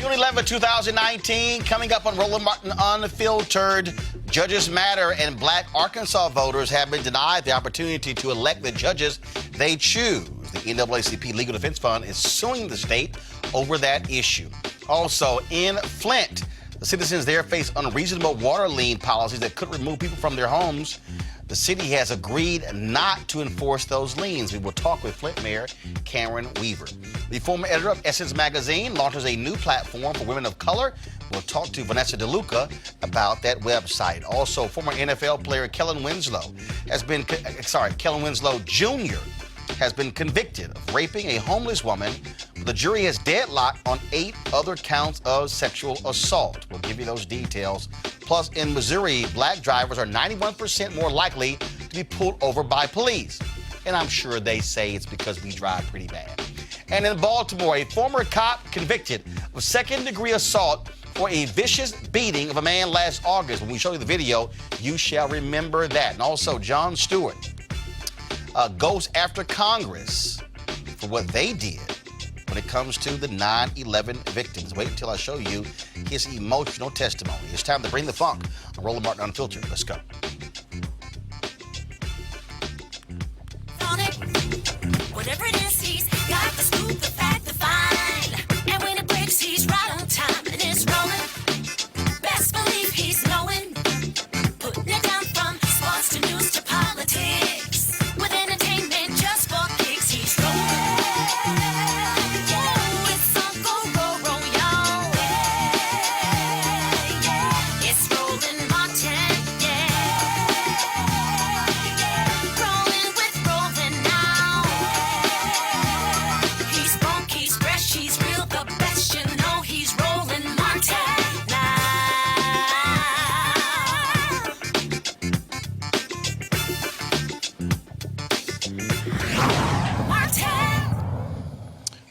June 11, 2019, coming up on Roland Martin Unfiltered. Judges matter, and Black Arkansas voters have been denied the opportunity to elect the judges they choose. The NAACP Legal Defense Fund is suing the state over that issue. Also, in Flint, the citizens there face unreasonable water lien policies that could remove people from their homes. The city has agreed not to enforce those liens. We will talk with Flint Mayor Karen Weaver. The former editor of Essence Magazine launches a new platform for women of color. We'll talk to Vanessa DeLuca about that website. Also, former NFL player Kellen Winslow Jr. has been convicted of raping a homeless woman. The jury has deadlocked on 8 other counts of sexual assault. We'll give you those details. Plus, in Missouri, black drivers are 91% more likely to be pulled over by police. And I'm sure they say it's because we drive pretty bad. And in Baltimore, a former cop convicted of second-degree assault for a vicious beating of a man last August. When we show you the video, you shall remember that. And also, Jon Stewart goes after Congress for what they did when it comes to the 9/11 victims. Wait until I show you his emotional testimony. It's time to bring the funk on Roland Martin Unfiltered. Let's go. Whatever it is, he's got the scoop, the fact, the fine. And when it breaks, he's right on time and it's rolling. Best believe he's knowing. Putting it down from sports to news to politics. With entertainment just for kicks, he's rolling. Yeah, it's Uncle Roro, y'all. Yeah, it's Roland Martin, yeah. Rolling with Roland now. He's funk, he's fresh, he's real, the best, you know he's Roland Martin now. Martin.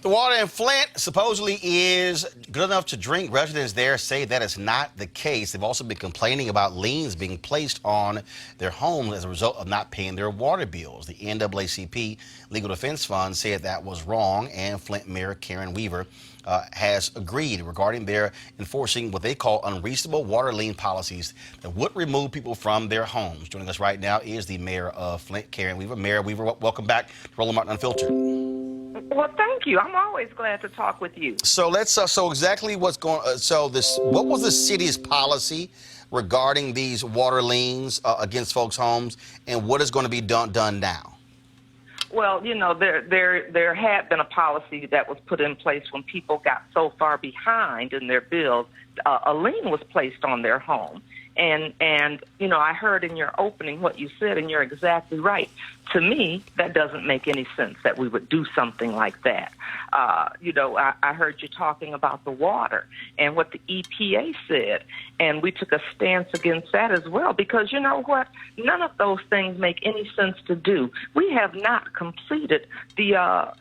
The water in Flint supposedly is good enough to drink. Residents there say that is not the case. They've also been complaining about liens being placed on their homes as a result of not paying their water bills. The NAACP Legal Defense Fund said that was wrong, and Flint Mayor Karen Weaver has agreed regarding their enforcing what they call unreasonable water lien policies that would remove people from their homes. Joining us right now is the mayor of Flint, Karen Weaver. Mayor Weaver, welcome back to Roland Martin Unfiltered. Well, thank you. I'm always glad to talk with you. So let's so exactly what's going. What was the city's policy regarding these water liens against folks' homes, and what is going to be done now? Well, you know, there had been a policy that was put in place when people got so far behind in their bills, a lien was placed on their home. And you know, I heard in your opening what you said, and you're exactly right. To me, that doesn't make any sense that we would do something like that. You know, I heard you talking about the water and what the EPA said, and we took a stance against that as well, because you know what? None of those things make any sense to do. We have not completed the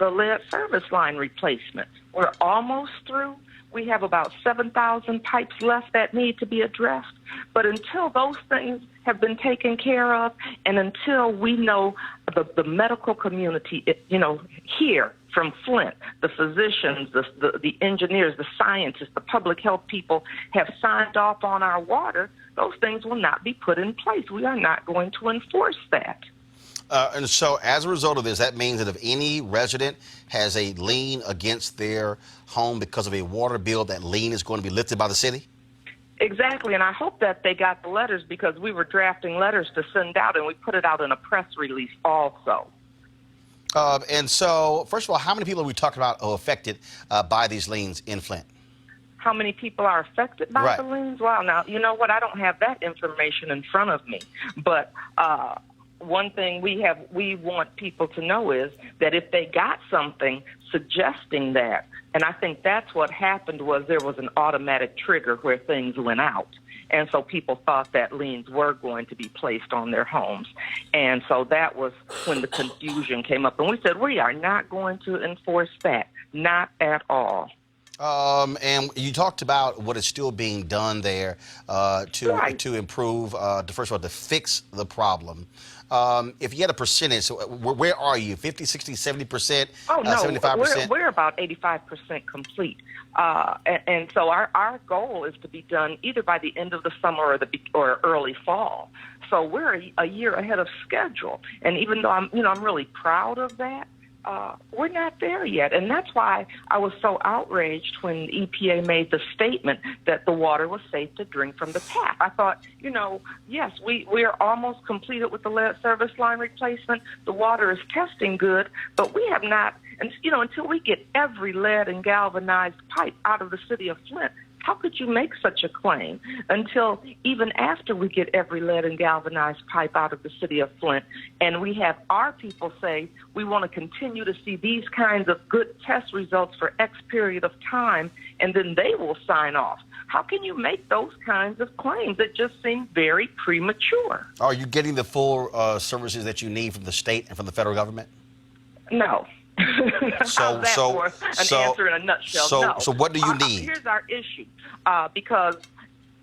lead service line replacement. We're almost through. We have about 7,000 pipes left that need to be addressed. But until those things have been taken care of, and until we know the medical community, you know, here from Flint, the physicians, the engineers, the scientists, the public health people have signed off on our water, those things will not be put in place. We are not going to enforce that. And so as a result of this, that means that if any resident has a lien against their home because of a water bill, that lien is going to be lifted by the city? Exactly, and I hope that they got the letters because we were drafting letters to send out, and we put it out in a press release also. And so, first of all, how many people are we talking about are affected by these liens in Flint? How many people are affected by the liens? Well, now, you know what? I don't have that information in front of me. But one thing we want people to know is that if they got something suggesting that, and I think that's what happened, was there was an automatic trigger where things went out. And so people thought that liens were going to be placed on their homes. And so that was when the confusion came up. And we said, we are not going to enforce that, not at all. And you talked about what is still being done there to improve, first of all, to fix the problem. If you had a percentage, so where are you? 50, 60, 70%? Oh, no, 75%? We're about 85% complete. And so our goal is to be done either by the end of the summer or early fall. So we're a year ahead of schedule. And even though I'm really proud of that, we're not there yet. And that's why I was so outraged when the EPA made the statement that the water was safe to drink from the tap. I thought, yes, we're almost completed with the lead service line replacement. The water is testing good, but we have not, and until we get every lead and galvanized pipe out of the city of Flint, how could you make such a claim until even after we get every lead and galvanized pipe out of the city of Flint and we have our people say we want to continue to see these kinds of good test results for X period of time and then they will sign off? How can you make those kinds of claims? It just seem very premature. Are you getting the full services that you need from the state and from the federal government? No. How's that for an answer in a nutshell? No. So what do you need? Here's our issue, because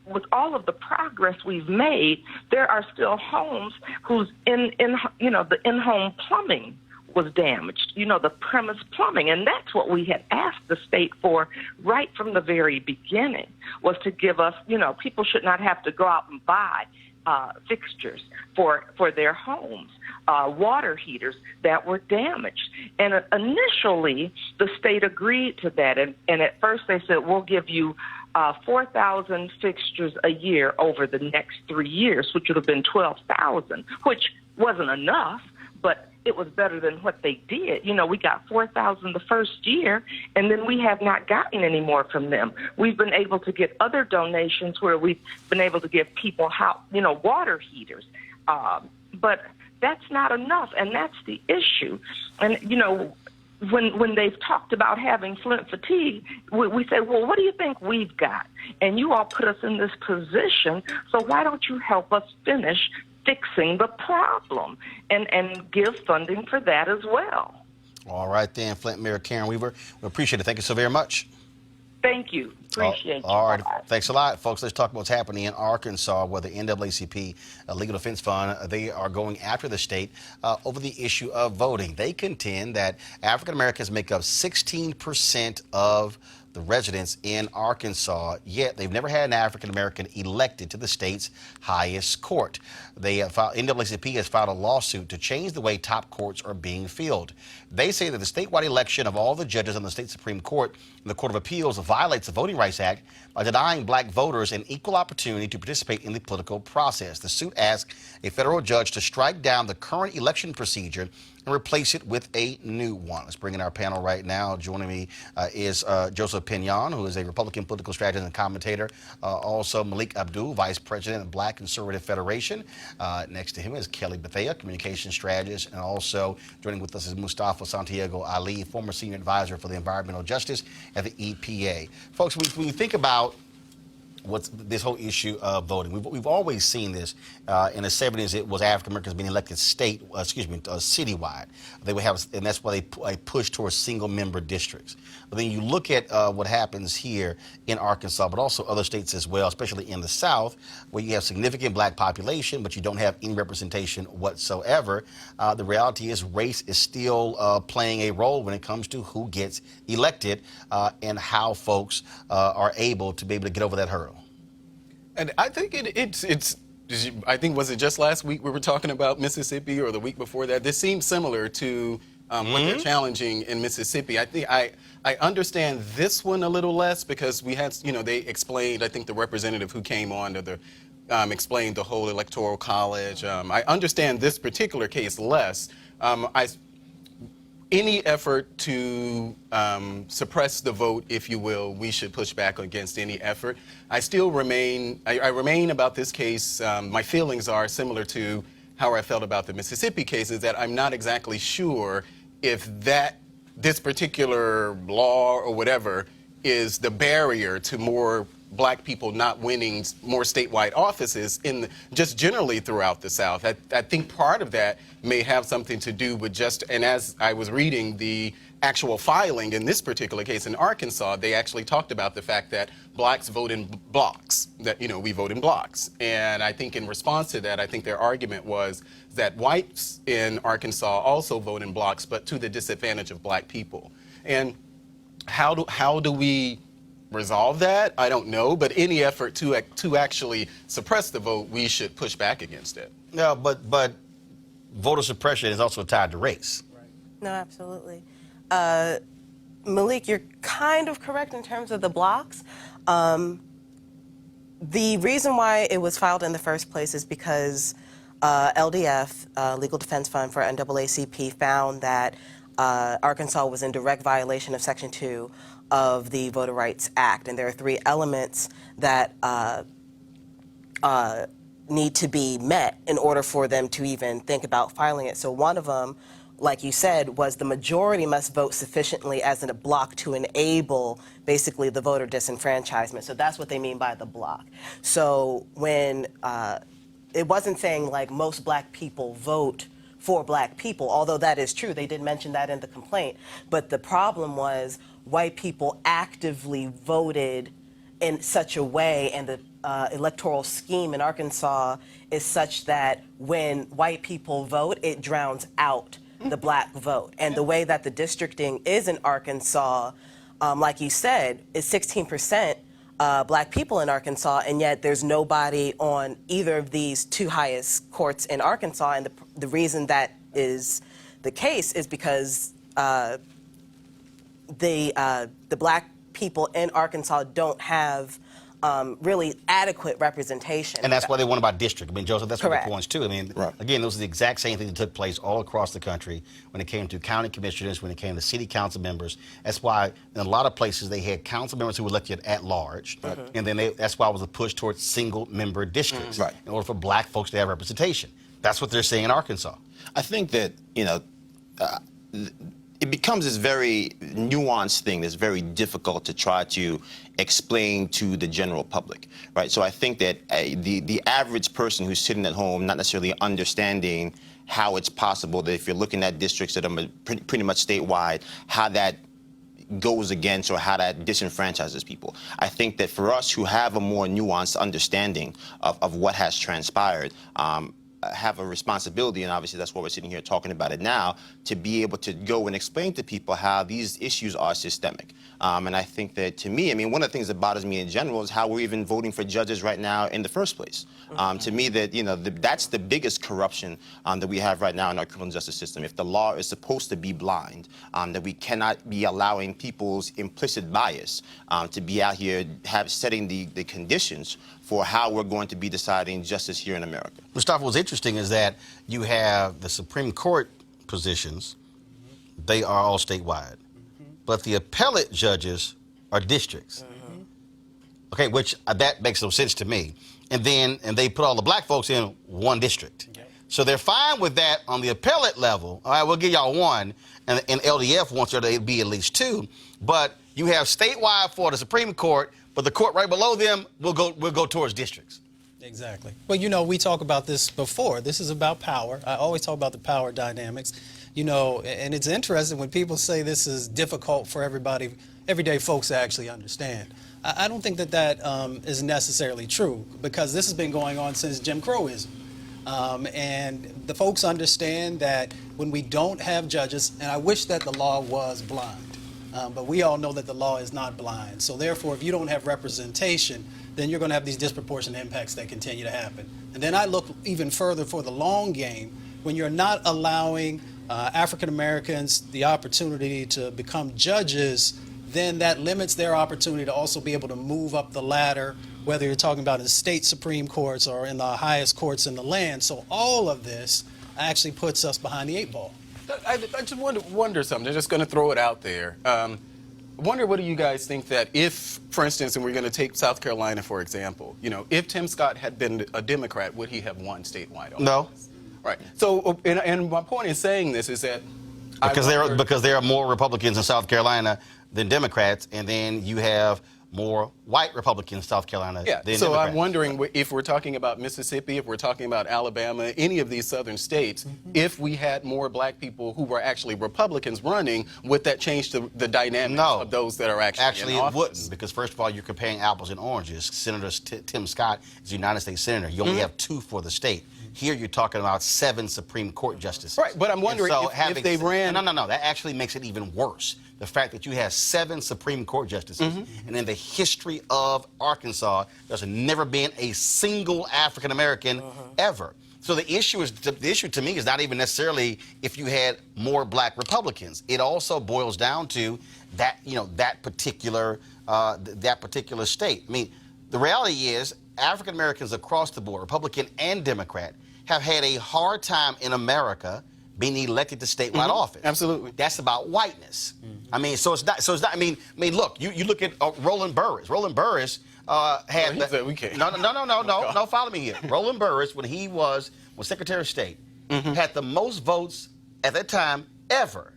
with all of the progress we've made, there are still homes whose the in-home plumbing was damaged, the premise plumbing. And that's what we had asked the state for right from the very beginning, was to give us, people should not have to go out and buy fixtures for their homes, water heaters that were damaged. And initially, the state agreed to that. And at first they said, we'll give you 4,000 fixtures a year over the next 3 years, which would have been 12,000, which wasn't enough, but it was better than what they did. We got 4,000 the first year, and then we have not gotten any more from them. We've been able to get other donations where we've been able to give people water heaters. But that's not enough, and that's the issue. And, when they've talked about having Flint fatigue, we say, well, what do you think we've got? And you all put us in this position, so why don't you help us finish fixing the problem and give funding for that as well? All right, then, Flint Mayor Karen Weaver, we appreciate it. Thank you so very much. Thank you. Appreciate you. All right. Thanks a lot, folks. Let's talk about what's happening in Arkansas, where the NAACP Legal Defense Fund, they are going after the state over the issue of voting. They contend that African Americans make up 16% of the residents in Arkansas, yet they've never had an African American elected to the state's highest court. NAACP has filed a lawsuit to change the way top courts are being filled. They say that the statewide election of all the judges on the state Supreme Court and the Court of Appeals violates the Voting Rights Act by denying black voters an equal opportunity to participate in the political process. The suit asks a federal judge to strike down the current election procedure and replace it with a new one. Let's bring in our panel right now. Joining me is Joseph Pinion, who is a Republican political strategist and commentator. Also, Malik Abdul, Vice President of Black Conservative Federation. Next to him is Kelly Bethea, communication strategist. And also joining with us is Mustafa Santiago Ali, former senior advisor for the environmental justice at the EPA. Folks, when you think about what's this whole issue of voting, we've always seen this. In the 70s, it was African Americans being elected citywide. They would have, and that's why they pushed towards single-member districts. But then you look at what happens here in Arkansas, but also other states as well, especially in the South, where you have significant black population, but you don't have any representation whatsoever. The reality is race is still playing a role when it comes to who gets elected and how folks are able to get over that hurdle. And I think I think, was it just last week we were talking about Mississippi, or the week before that? This seems similar to what they're challenging in Mississippi. I think I understand this one a little less because we had, they explained, I think the representative who came on to the explained the whole electoral college. I understand this particular case less. Any effort to suppress the vote, if you will, we should push back against any effort. I still remain, I remain about this case, my feelings are similar to how I felt about the Mississippi case, is that I'm not exactly sure if this particular law or whatever is the barrier to more Black people not winning more statewide offices just generally throughout the South. I think part of that may have something to do with and as I was reading the actual filing in this particular case in Arkansas, they actually talked about the fact that Blacks vote in blocks, that, we vote in blocks. And I think in response to that, I think their argument was that whites in Arkansas also vote in blocks, but to the disadvantage of Black people. And how do we resolve that? I don't know, but any effort to actually suppress the vote, we should push back against it. No, but voter suppression is also tied to race. Right. No, absolutely. Malik, you're kind of correct in terms of the blocks. The reason why it was filed in the first place is because LDF, Legal Defense Fund for NAACP, found that Arkansas was in direct violation of Section 2 of the Voter Rights Act, and there are 3 elements that need to be met in order for them to even think about filing it. So one of them, like you said, was the majority must vote sufficiently as in a block to enable basically the voter disenfranchisement. So that's what they mean by the block. So when it wasn't saying like most Black people vote for Black people, although that is true, they did mention that in the complaint, but the problem was white people actively voted in such a way, and the electoral scheme in Arkansas is such that when white people vote, it drowns out the Black vote. And the way that the districting is in Arkansas, like you said, is 16% Black people in Arkansas, and yet there's nobody on either of these 2 highest courts in Arkansas. And the reason that is the case is because the Black people in Arkansas don't have really adequate representation. And that's why they want about district. I mean, Joseph, that's what Correct. the points too. I mean, again, those are the exact same things that took place all across the country when it came to county commissioners, when it came to city council members. That's why in a lot of places they had council members who were elected at large, and then that's why it was a push towards single-member districts in order for Black folks to have representation. That's what they're saying in Arkansas. I think that, it becomes this very nuanced thing that's very difficult to try to explain to the general public, right? So I think that the average person who's sitting at home not necessarily understanding how it's possible that if you're looking at districts that are pretty much statewide, how that goes against or how that disenfranchises people. I think that for us who have a more nuanced understanding of what has transpired, have a responsibility, and obviously that's why we're sitting here talking about it now, to be able to go and explain to people how these issues are systemic. And I think that, to me, I mean, one of the things that bothers me in general is how we're even voting for judges right now in the first place. To me, that that's the biggest corruption that we have right now in our criminal justice system. If the law is supposed to be blind, that we cannot be allowing people's implicit bias to be out here setting the conditions for how we're going to be deciding justice here in America. Mustafa, what's interesting is that you have the Supreme Court positions, they are all statewide. But the appellate judges are districts. Okay, which that makes no sense to me. And they put all the Black folks in one district. So they're fine with that on the appellate level. All right, we'll give y'all one, and LDF wants there to be at least 2. But you have statewide for the Supreme Court, but the court right below them will go towards districts. Exactly. Well, we talk about this before. This is about power. I always talk about the power dynamics. And it's interesting when people say this is difficult for everyday folks to actually understand. I don't think that is necessarily true, because this has been going on since Jim Crowism. And the folks understand that when we don't have judges, and I wish that the law was blind, but we all know that the law is not blind. So therefore, if you don't have representation, then you're going to have these disproportionate impacts that continue to happen. And then I look even further for the long game, when you're not allowing African Americans the opportunity to become judges, then that limits their opportunity to also be able to move up the ladder, whether you're talking about in state Supreme Courts or in the highest courts in the land. So all of this actually puts us behind the 8 ball. I just wonder something. I'm just going to throw it out there. Wonder what do you guys think that if, for instance, and we're going to take South Carolina for example, if Tim Scott had been a Democrat, would he have won statewide? No. Right. So, and my point in saying this is that because there are more Republicans in South Carolina than Democrats, and then you have more white Republicans in South Carolina than so Democrats. I'm wondering if we're talking about Mississippi, if we're talking about Alabama, any of these southern states, if we had more black people who were actually Republicans running, would that change the dynamics of those that are actually in it office? wouldn't, because first of all, you're comparing apples and oranges. Senator Tim Scott is a United States Senator. You only have 2 for the state. Here you're talking about 7 Supreme Court justices. Right, but I'm wondering if they ran... No, that actually makes it even worse. The fact that you have 7 Supreme Court justices, and in the history of Arkansas, there's never been a single African American ever. So the issue to me is not even necessarily if you had more black Republicans. It also boils down to that that particular state. I mean, the reality is African Americans across the board, Republican and Democrat, have had a hard time in America being elected to statewide office. Absolutely. That's about whiteness. I mean, so it's not. I mean, look. You look at Roland Burris. Roland Burris had. We can't. No. Follow me here. Roland Burris, when he was Secretary of State, had the most votes at that time ever.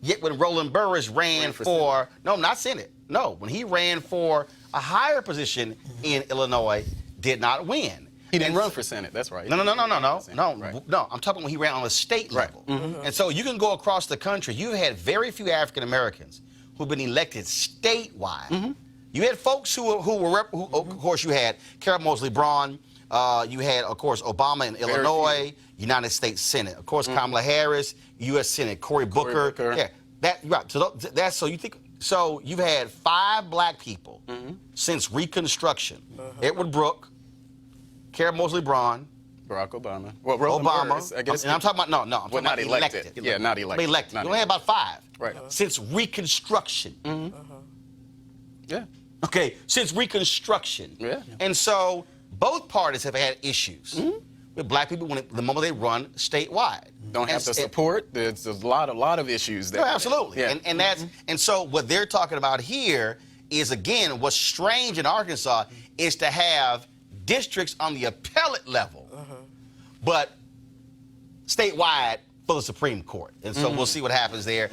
Yet when Roland Burris ran for not Senate. No, when he ran for a higher position in Illinois, did not win. He didn't run for Senate. That's right. No. I'm talking when he ran on a state level. And so you can go across the country. You had very few African Americans who've been elected statewide. You had folks who of course, you had Carol Moseley Braun. You had, of course, Obama in Illinois, United States Senate. Of course, Kamala Harris, U.S. Senate. Cory Booker. Yeah, right. So you think. So you've had 5 black people since Reconstruction. Edward Brooke, Carol Moseley Braun, Barack Obama. Well, Obama. Burris, I guess. And I'm talking about I'm talking not about elected. Yeah, not elected. Elected. You only had about 5. Right. Since Reconstruction. Yeah. Okay. Since Reconstruction. Yeah. And so both parties have had issues with black people the moment they run statewide. Don't have the support. There's a lot of issues there. No, absolutely. Yeah. And that's and so what they're talking about here is, again, what's strange in Arkansas is to have districts on the appellate level, but statewide for the Supreme Court. And so we'll see what happens there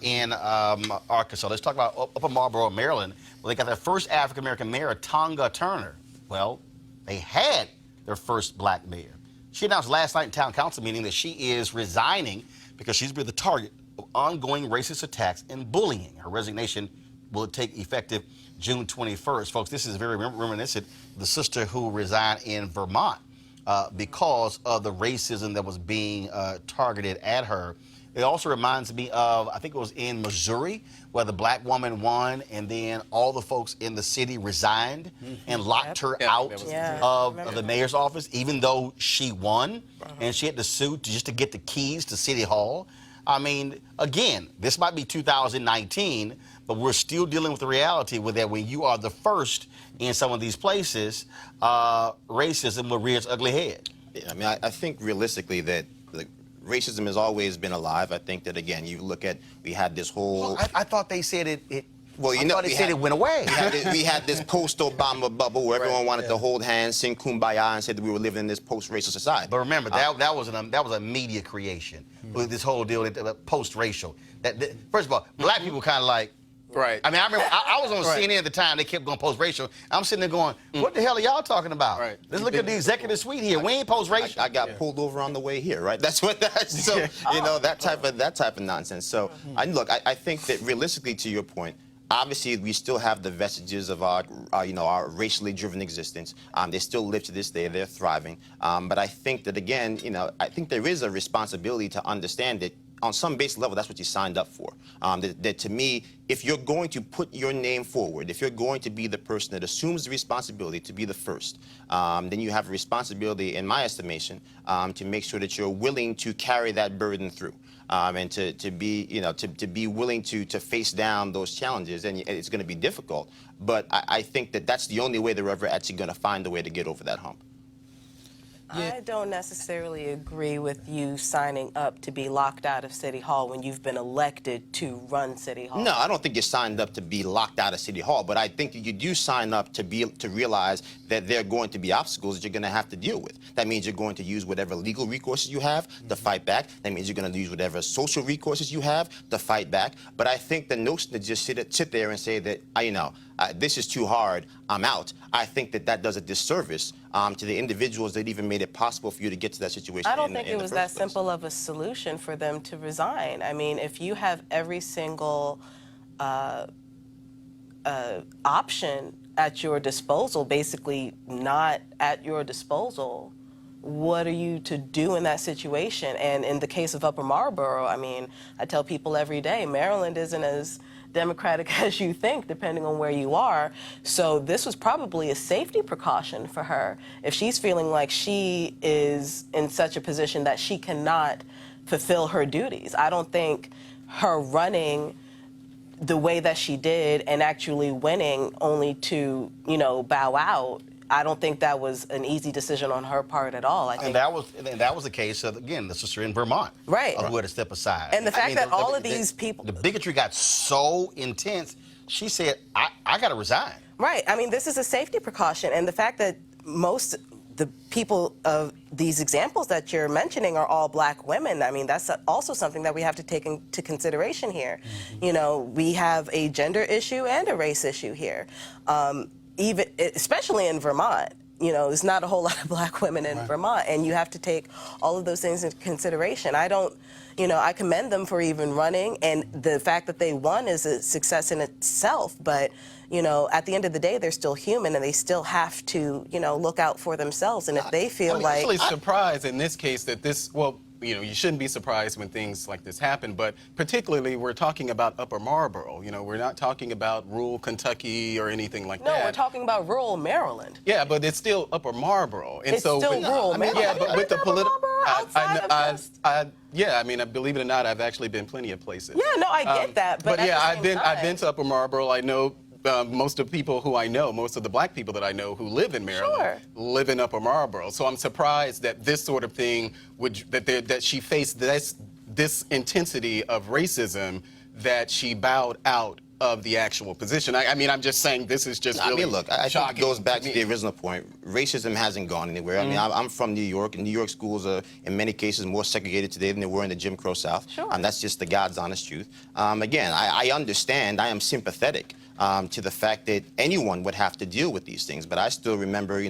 in Arkansas. Let's talk about up in Marlboro, Maryland, where they got their first African-American mayor, Tonga Turner. Well, they had their first black mayor. She announced last night in town council meeting that she is resigning because she's been the target of ongoing racist attacks and bullying. Her resignation will take effective June 21st. Folks, this is very reminiscent of the sister who resigned in Vermont because of the racism that was being targeted at her. It also reminds me of, I think it was in Missouri, where the black woman won, and then all the folks in the city resigned and locked her out of the mayor's office, even though she won, and she had to sue just to get the keys to City Hall. I mean, again, this might be 2019, but we're still dealing with the reality with that when you are the first in some of these places, racism will rear its ugly head. I mean, I think realistically that racism has always been alive. I think that, again, you look at, we had this whole... Well, I thought they said it well, you I know, thought they said it went away. We had this post-Obama bubble where everyone wanted to hold hands, sing Kumbaya, and said that we were living in this post-racial society. But remember, that was a media creation. With this whole deal, post-racial. First of all, black people kind of like... Right. I mean, I remember I was on CNN at the time. They kept going post-racial. I'm sitting there going, what the hell are y'all talking about? Right. Let's look at the executive suite here. We ain't post-racial. I got pulled over on the way here, right? That's what that's. So you know, that type of nonsense. So I think that realistically, to your point, obviously we still have the vestiges of our racially driven existence. They still live to this day. They're thriving. But I think that, again, I think there is a responsibility to understand that on some basic level, that's what you signed up for. That to me, if you're going to put your name forward, if you're going to be the person that assumes the responsibility to be the first, then you have a responsibility, in my estimation, to make sure that you're willing to carry that burden through. And to be, to be willing to face down those challenges, and it's going to be difficult. But I think that that's the only way they're ever actually going to find a way to get over that hump. I don't necessarily agree with you signing up to be locked out of City Hall when you've been elected to run City Hall. No, I don't think you signed up to be locked out of City Hall, but I think that you do sign up to realize that there are going to be obstacles that you're going to have to deal with. That means you're going to use whatever legal recourses you have to fight back. That means you're going to use whatever social recourses you have to fight back. But I think the notion to just sit there and say that, this is too hard, I'm out, I think that does a disservice to the individuals that even made it possible for you to get to that situation. I don't think it was that simple of a solution for them to resign. I mean, if you have every single option at your disposal, basically not at your disposal, what are you to do in that situation? And in the case of Upper Marlboro, I mean, I tell people every day, Maryland isn't as democratic as you think, depending on where you are. So this was probably a safety precaution for her. If she's feeling like she is in such a position that she cannot fulfill her duties, I don't think her running the way that she did and actually winning only to, bow out, I don't think that was an easy decision on her part at all. I think and that was the case of, again, the sister in Vermont, right, who had to step aside. And the fact that all of these people, the bigotry got so intense, she said, "I got to resign." Right. I mean, this is a safety precaution, and the fact that the people of these examples that you're mentioning are all black women, I mean, that's also something that we have to take into consideration here. Mm-hmm. We have a gender issue and a race issue here. Especially in Vermont, there's not a whole lot of black women in Vermont, and you have to take all of those things into consideration. I commend them for even running, and the fact that they won is a success in itself, but, at the end of the day, they're still human, and they still have to, look out for themselves, and if they feel I'm like... actually surprised in this case that you shouldn't be surprised when things like this happen, but particularly we're talking about Upper Marlboro. We're not talking about rural Kentucky or anything like that. No, we're talking about rural Maryland. Yeah, but it's still Upper Marlboro. And it's still rural Maryland. Yeah, but with the political... Yeah, believe it or not, I've actually been plenty of places. Yeah, no, I get that, but yeah, I've been to Upper Marlboro. I know most of the people who I know, most of the black people that I know who live in Maryland, live in Upper Marlboro. So I'm surprised that this sort of thing that she faced this intensity of racism, that she bowed out of the actual position. I mean, I'm just saying this is just really look, I think it goes back to the me. original point. Racism hasn't gone anywhere. I mean, I'm from New York, and New York schools are, in many cases, more segregated today than they were in the Jim Crow South. Sure. That's just the God's honest truth. Again, I understand, I am sympathetic to the fact that anyone would have to deal with these things. But I still remember,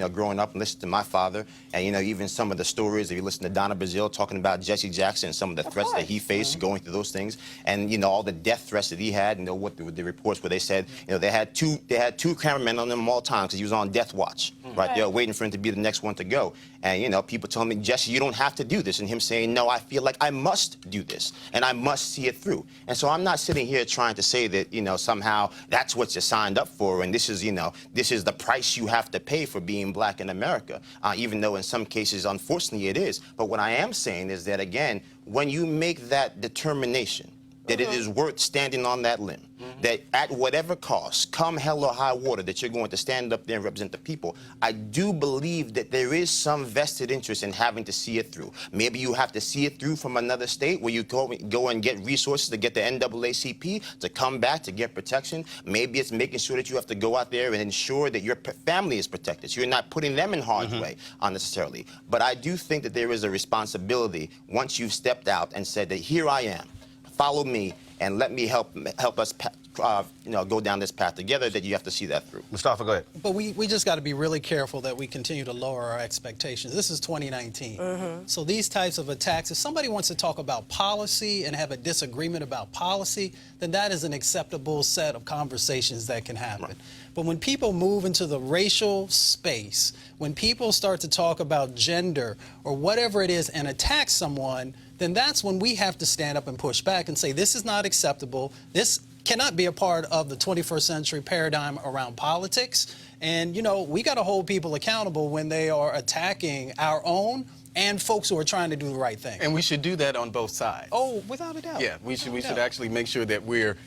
growing up and listening to my father, and even some of the stories. If you listen to Donna Brazile talking about Jesse Jackson, some of the threats that he faced going through those things, and all the death threats that he had. What the reports where they said, they had two cameramen on them all the time because he was on death watch, right there, waiting for him to be the next one to go. And people telling me, Jesse, you don't have to do this, and him saying, no, I feel like I must do this, and I must see it through. And so I'm not sitting here trying to say that somehow that's what you signed up for, and this is the price you have to pay for being black in America, even though in some cases, unfortunately, it is. But what I am saying is that, again, when you make that determination that it is worth standing on that limb, that at whatever cost, come hell or high water, that you're going to stand up there and represent the people, I do believe that there is some vested interest in having to see it through. Maybe you have to see it through from another state where you go and get resources to get the NAACP to come back to get protection. Maybe it's making sure that you have to go out there and ensure that your family is protected, so you're not putting them in harm's way unnecessarily. But I do think that there is a responsibility once you've stepped out and said that here I am, follow me, and let me help us go down this path together, that you have to see that through. Mustafa, go ahead. But we just got to be really careful that we continue to lower our expectations. This is 2019. So these types of attacks, if somebody wants to talk about policy and have a disagreement about policy, then that is an acceptable set of conversations that can happen. Right. But when people move into the racial space, when people start to talk about gender or whatever it is and attack someone, then that's when we have to stand up and push back and say, this is not acceptable. This cannot be a part of the 21st century paradigm around politics. And, you know, we got to hold people accountable when they are attacking our own and folks who are trying to do the right thing. And we should do that on both sides. Oh, without a doubt. Yeah, we should actually make sure that we're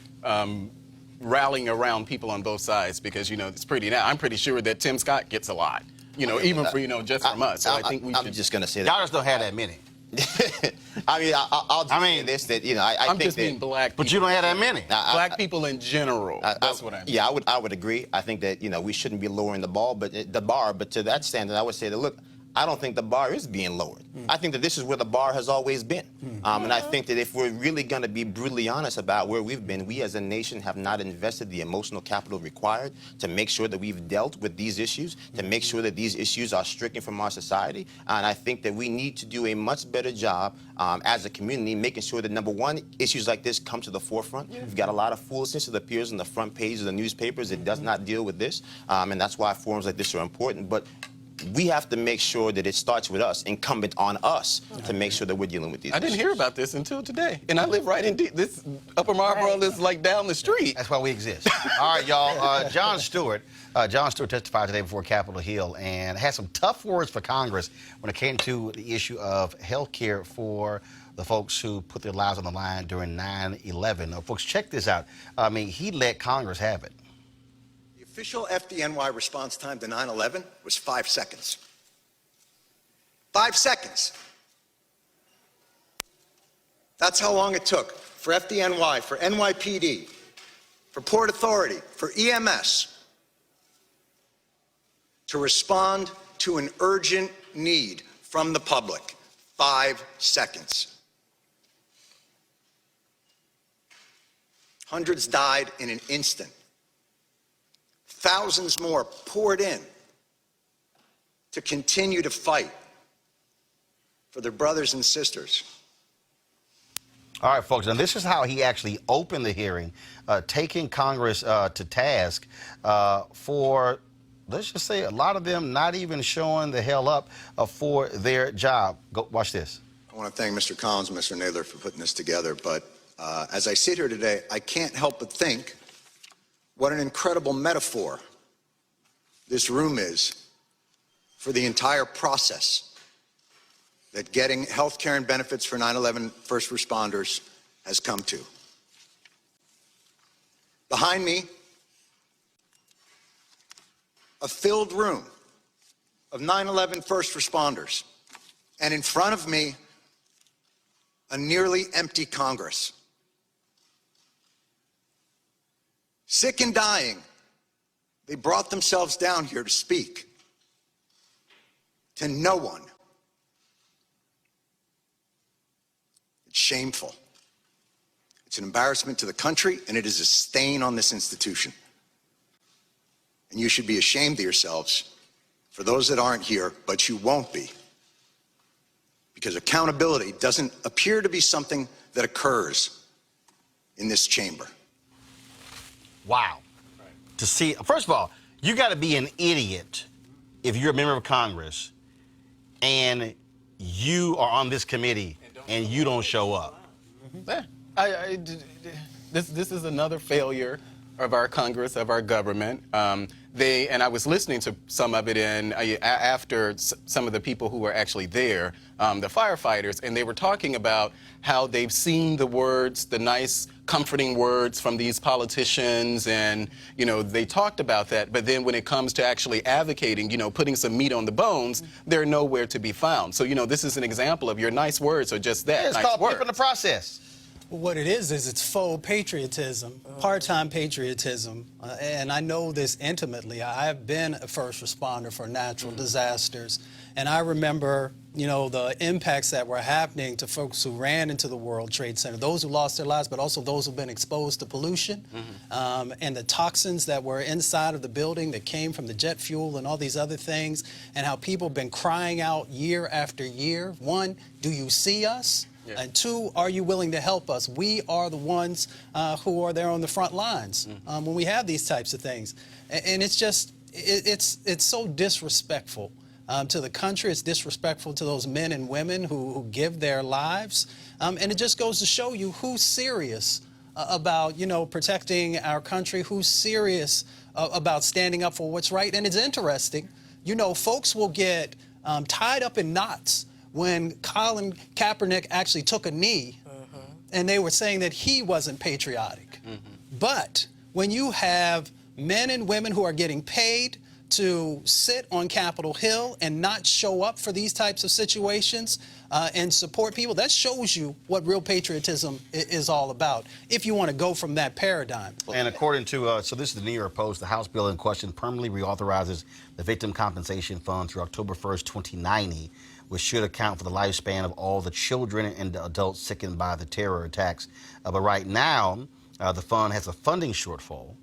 rallying around people on both sides, because, you know, I'm pretty sure that Tim Scott gets a lot, you know, even for, you know, just from us. So I think we should. I'm just going to say that. Y'all just don't have that many. I mean, I'll just say this, that, you know, I I'm think just that, being black. But you don't have that many. Black people in general. That's what I mean. Yeah, I would agree. I think that, you know, we shouldn't be lowering the bar, but to that standard, I would say that, look, I don't think the bar is being lowered. I think that this is where the bar has always been. And I think that if we're really going to be brutally honest about where we've been, we as a nation have not invested the emotional capital required to make sure that we've dealt with these issues, to make sure that these issues are stricken from our society. And I think that we need to do a much better job as a community, making sure that, number one, issues like this come to the forefront. We've got a lot of foolishness that appears on the front page of the newspapers. It does not deal with this. And that's why forums like this are important. But we have to make sure that it starts with us, incumbent on us, to make sure that we're dealing with these I didn't issues. hear about this until today, and I live right in this Upper Marlboro is like down the street. That's why we exist. All right, y'all. John Stewart testified today before Capitol Hill and had some tough words for Congress when it came to the issue of health care for the folks who put their lives on the line during 9/11. Now, folks, check this out. I mean, he let Congress have it. The official FDNY response time to 9/11 was 5 seconds. 5 seconds. That's how long it took for FDNY, for NYPD, for Port Authority, for EMS to respond to an urgent need from the public. 5 seconds. Hundreds died in an instant. Thousands more poured in to continue to fight for their brothers and sisters. All right, folks, now this is how he actually opened the hearing, taking Congress to task for, let's just say, a lot of them not even showing the hell up for their job. Go watch this. I want to thank Mr. Collins and Mr. Naylor for putting this together, but as I sit here today, I can't help but think what an incredible metaphor this room is for the entire process that getting health care and benefits for 9/11 first responders has come to. Behind me, a filled room of 9/11 first responders, and in front of me, a nearly empty Congress. Sick and dying, they brought themselves down here to speak to no one. It's shameful. It's an embarrassment to the country, and it is a stain on this institution. And you should be ashamed of yourselves for those that aren't here, but you won't be. Because accountability doesn't appear to be something that occurs in this chamber. Wow. To see, first of all, you got to be an idiot if you're a member of Congress and you are on this committee and you don't show up. Yeah. This is another failure of our Congress, of our government. And I was listening to some of it after some of the people who were actually there, the firefighters, and they were talking about how they've seen the words, the nice, comforting words from these politicians, and, you know, they talked about that, but then when it comes to actually advocating, you know, putting some meat on the bones, they're nowhere to be found. So, you know, this is an example of your nice words are just that, It's nice called words. peeping the process. Well, what it is it's faux patriotism, part-time patriotism. And I know this intimately. I've been a first responder for natural disasters. And I remember, you know, the impacts that were happening to folks who ran into the World Trade Center, those who lost their lives, but also those who've been exposed to pollution and the toxins that were inside of the building that came from the jet fuel and all these other things, and how people have been crying out year after year. One, do you see us? Yeah. And two, are you willing to help us? We are the ones who are there on the front lines when we have these types of things. And it's just, it's so disrespectful to the country. It's disrespectful to those men and women who give their lives. And it just goes to show you who's serious about, protecting our country, who's serious about standing up for what's right. And it's interesting, folks will get tied up in knots when Colin Kaepernick actually took a knee and they were saying that he wasn't patriotic. But when you have men and women who are getting paid to sit on Capitol Hill and not show up for these types of situations and support people, that shows you what real patriotism is all about, if you want to go from that paradigm. And according to, so this is the New York Post, the House bill in question permanently reauthorizes the Victim Compensation Fund through October 1st, 2090, which should account for the lifespan of all the children and the adults sickened by the terror attacks. But right now, the fund has a funding shortfall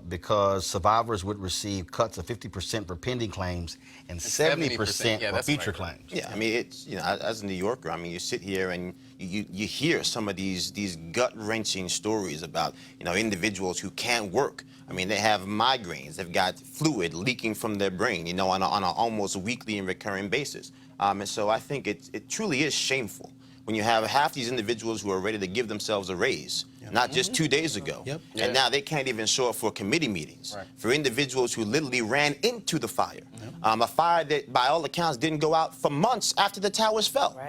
because survivors would receive cuts of 50% for pending claims and 70% for future claims. Yeah, I mean, it's, as a New Yorker, I mean, you sit here and you hear some of these gut-wrenching stories about, individuals who can't work. I mean, they have migraines, they've got fluid leaking from their brain, on an almost weekly and recurring basis. And so I think it truly is shameful when you have half these individuals who are ready to give themselves a raise, not just 2 days ago, and now they can't even show up for committee meetings. For individuals who literally ran into the fire, a fire that, by all accounts, didn't go out for months after the towers fell.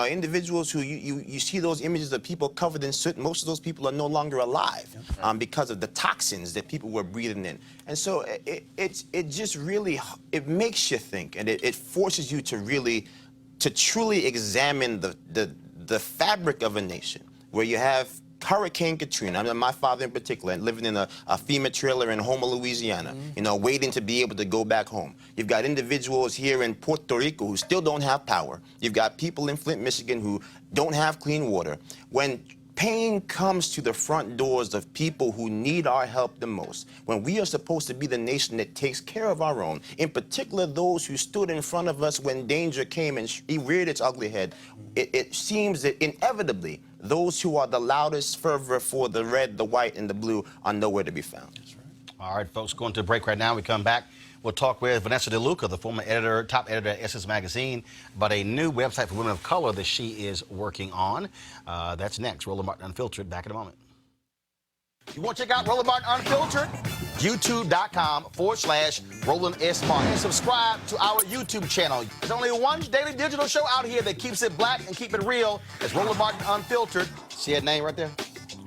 Individuals who you see those images of people covered in soot. Most of those people are no longer alive because of the toxins that people were breathing in. And so it just really, it makes you think, and it forces you to truly examine the fabric of a nation, where you have Hurricane Katrina, I mean, my father in particular, living in a FEMA trailer in Houma, Louisiana, waiting to be able to go back home. You've got individuals here in Puerto Rico who still don't have power. You've got people in Flint, Michigan who don't have clean water. When pain comes to the front doors of people who need our help the most, when we are supposed to be the nation that takes care of our own, in particular those who stood in front of us when danger came and reared its ugly head, it seems that inevitably those who are the loudest fervor for the red, the white, and the blue are nowhere to be found. That's right. All right, folks, going to a break right now. We come back. We'll talk with Vanessa DeLuca, the former editor, top editor at Essence Magazine, about a new website for women of color that she is working on. That's next. Roland Martin Unfiltered. Back in a moment. You want to check out Roland Martin Unfiltered? YouTube.com/Roland S. Martin. And subscribe to our YouTube channel. There's only one daily digital show out here that keeps it black and keep it real. It's Roland Martin Unfiltered. See that name right there?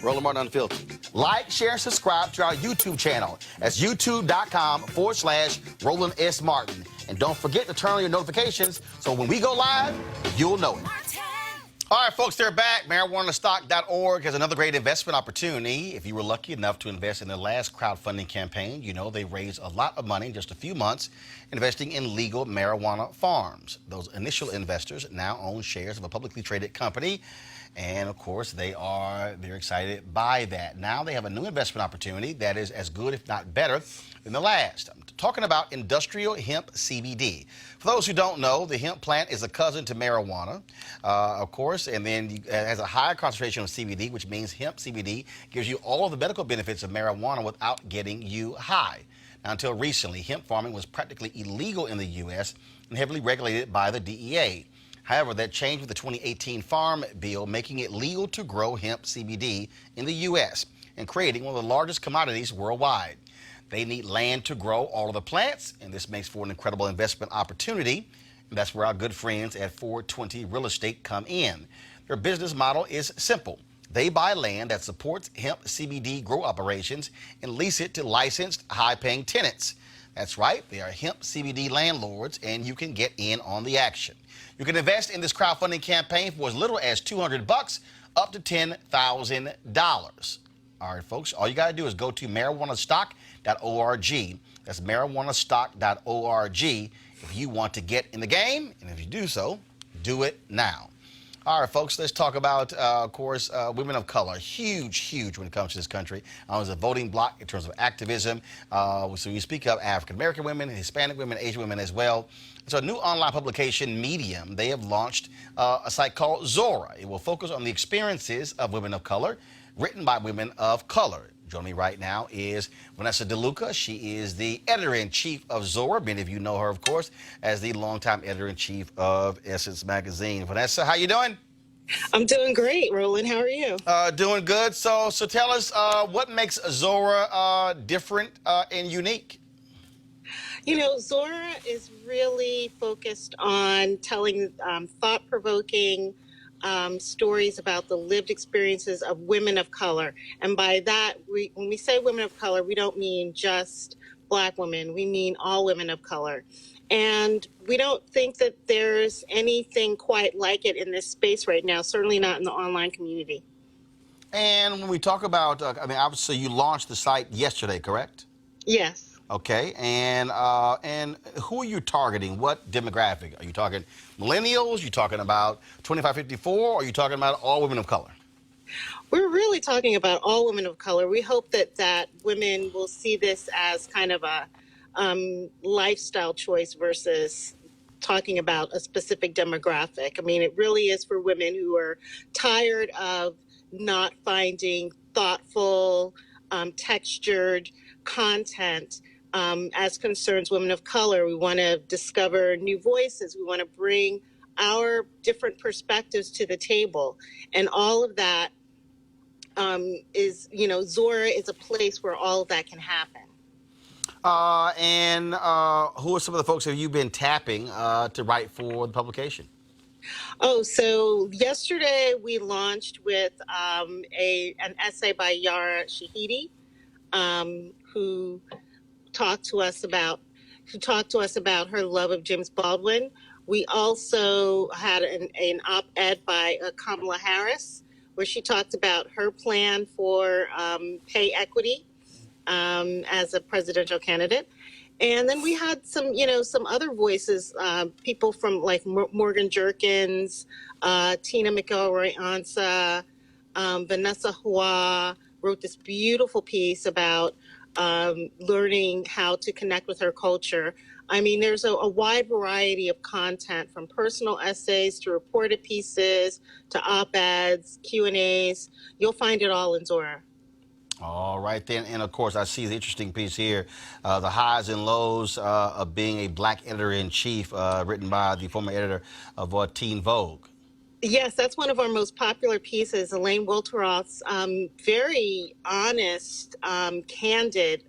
Roland Martin Unfiltered. Like, share, and subscribe to our YouTube channel. That's youtube.com/Roland S. Martin. And don't forget to turn on your notifications so when we go live, you'll know it. All right, folks, they're back. MarijuanaStock.org has another great investment opportunity. If you were lucky enough to invest in their last crowdfunding campaign, they raised a lot of money in just a few months investing in legal marijuana farms. Those initial investors now own shares of a publicly traded company. And, of course, they're excited by that. Now they have a new investment opportunity that is as good, if not better, than the last. I'm talking about industrial hemp CBD. For those who don't know, the hemp plant is a cousin to marijuana, of course, and then it has a higher concentration of CBD, which means hemp CBD gives you all of the medical benefits of marijuana without getting you high. Now, until recently, hemp farming was practically illegal in the U.S. and heavily regulated by the DEA. However, that changed with the 2018 Farm Bill, making it legal to grow hemp CBD in the U.S. and creating one of the largest commodities worldwide. They need land to grow all of the plants, and this makes for an incredible investment opportunity. And that's where our good friends at 420 Real Estate come in. Their business model is simple. They buy land that supports hemp CBD grow operations and lease it to licensed, high-paying tenants. That's right, they are hemp CBD landlords, and you can get in on the action. You can invest in this crowdfunding campaign for as little as $200 up to $10,000. All right, folks, all you got to do is go to marijuanastock.org. That's marijuanastock.org if you want to get in the game. And if you do so, do it now. All right, folks, let's talk about, of course, women of color. Huge when it comes to this country. As a voting bloc in terms of activism. So you speak of African-American women, Hispanic women, Asian women as well. So a new online publication, Medium, they have launched a site called Zora. It will focus on the experiences of women of color, written by women of color. Joining me right now is Vanessa DeLuca. She is the editor-in-chief of Zora. Many of you know her, of course, as the longtime editor-in-chief of Essence Magazine. Vanessa, how you doing? I'm doing great, Roland. How are you? Doing good. So tell us what makes Zora different and unique. You know, Zora is really focused on telling thought-provoking stories about the lived experiences of women of color. And by that, when we say women of color, we don't mean just Black women. We mean all women of color. And we don't think that there's anything quite like it in this space right now, certainly not in the online community. And when we talk about, obviously you launched the site yesterday, correct? Yes. Okay, and who are you targeting? What demographic? Are you talking millennials? You talking about 25-54? Or are you talking about all women of color? We're really talking about all women of color. We hope that women will see this as kind of a lifestyle choice versus talking about a specific demographic. I mean, it really is for women who are tired of not finding thoughtful, textured content as concerns women of color. We want to discover new voices. We want to bring our different perspectives to the table. And all of that is, you know, Zora is a place where all of that can happen. And who are some of the folks have you been tapping to write for the publication? Oh, so yesterday we launched with an essay by Yara Shahidi, who talked to us about her love of James Baldwin. We also had an op-ed by Kamala Harris, where she talked about her plan for pay equity as a presidential candidate. And then we had some other voices, people from like Morgan Jerkins, Tina McElroy-Ansa, Vanessa Hua wrote this beautiful piece about learning how to connect with her culture. I mean, there's a wide variety of content, from personal essays to reported pieces to op-eds, Q&As. You'll find it all in Zora. All right, then. And, of course, I see the interesting piece here, the highs and lows of being a Black editor-in-chief, written by the former editor of Teen Vogue. Yes, that's one of our most popular pieces, Elaine Wilteroth's very honest, candid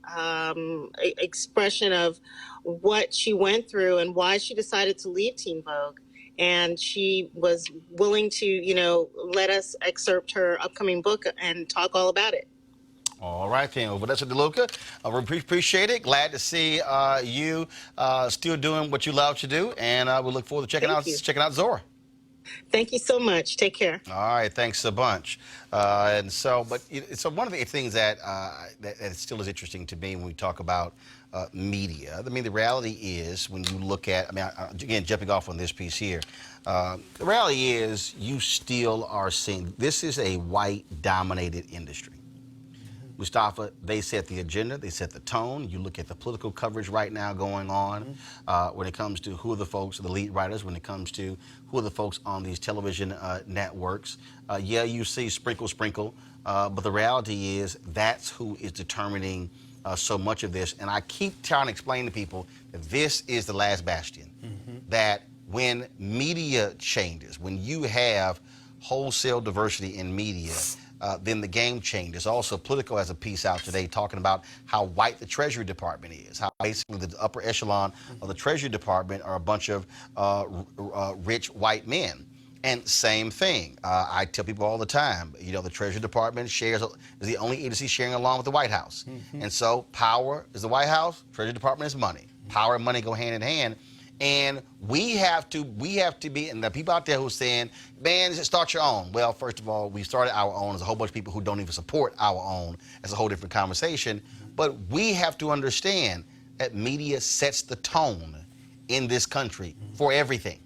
expression of what she went through and why she decided to leave Teen Vogue. And she was willing to, let us excerpt her upcoming book and talk all about it. All right, then. Well, Vanessa DeLuca, we appreciate it. Glad to see you still doing what you love to do, and we look forward to checking out Zora. Thank you so much. Take care. All right, thanks a bunch. So one of the things that still is interesting to me when we talk about media, I mean, the reality is when you look at, again, jumping off on this piece here, the reality is you still are seeing, this is a white-dominated industry. Mustafa, they set the agenda, they set the tone. You look at the political coverage right now going on when it comes to who are the folks, the lead writers, when it comes to who are the folks on these television networks. Yeah, you see sprinkle, but the reality is that's who is determining so much of this. And I keep trying to explain to people that this is the last bastion, that when media changes, when you have wholesale diversity in media, then the game changes. Also, Politico has a piece out today talking about how white the Treasury Department is, how basically the upper echelon of the Treasury Department are a bunch of rich white men. And same thing, I tell people all the time, the Treasury Department is the only agency sharing along with the White House. And so power is the White House, Treasury Department is money. Power and money go hand in hand. And we have to be, and the people out there who are saying, man, start your own. Well, first of all, we started our own. There's a whole bunch of people who don't even support our own. That's a whole different conversation. But we have to understand that media sets the tone in this country for everything.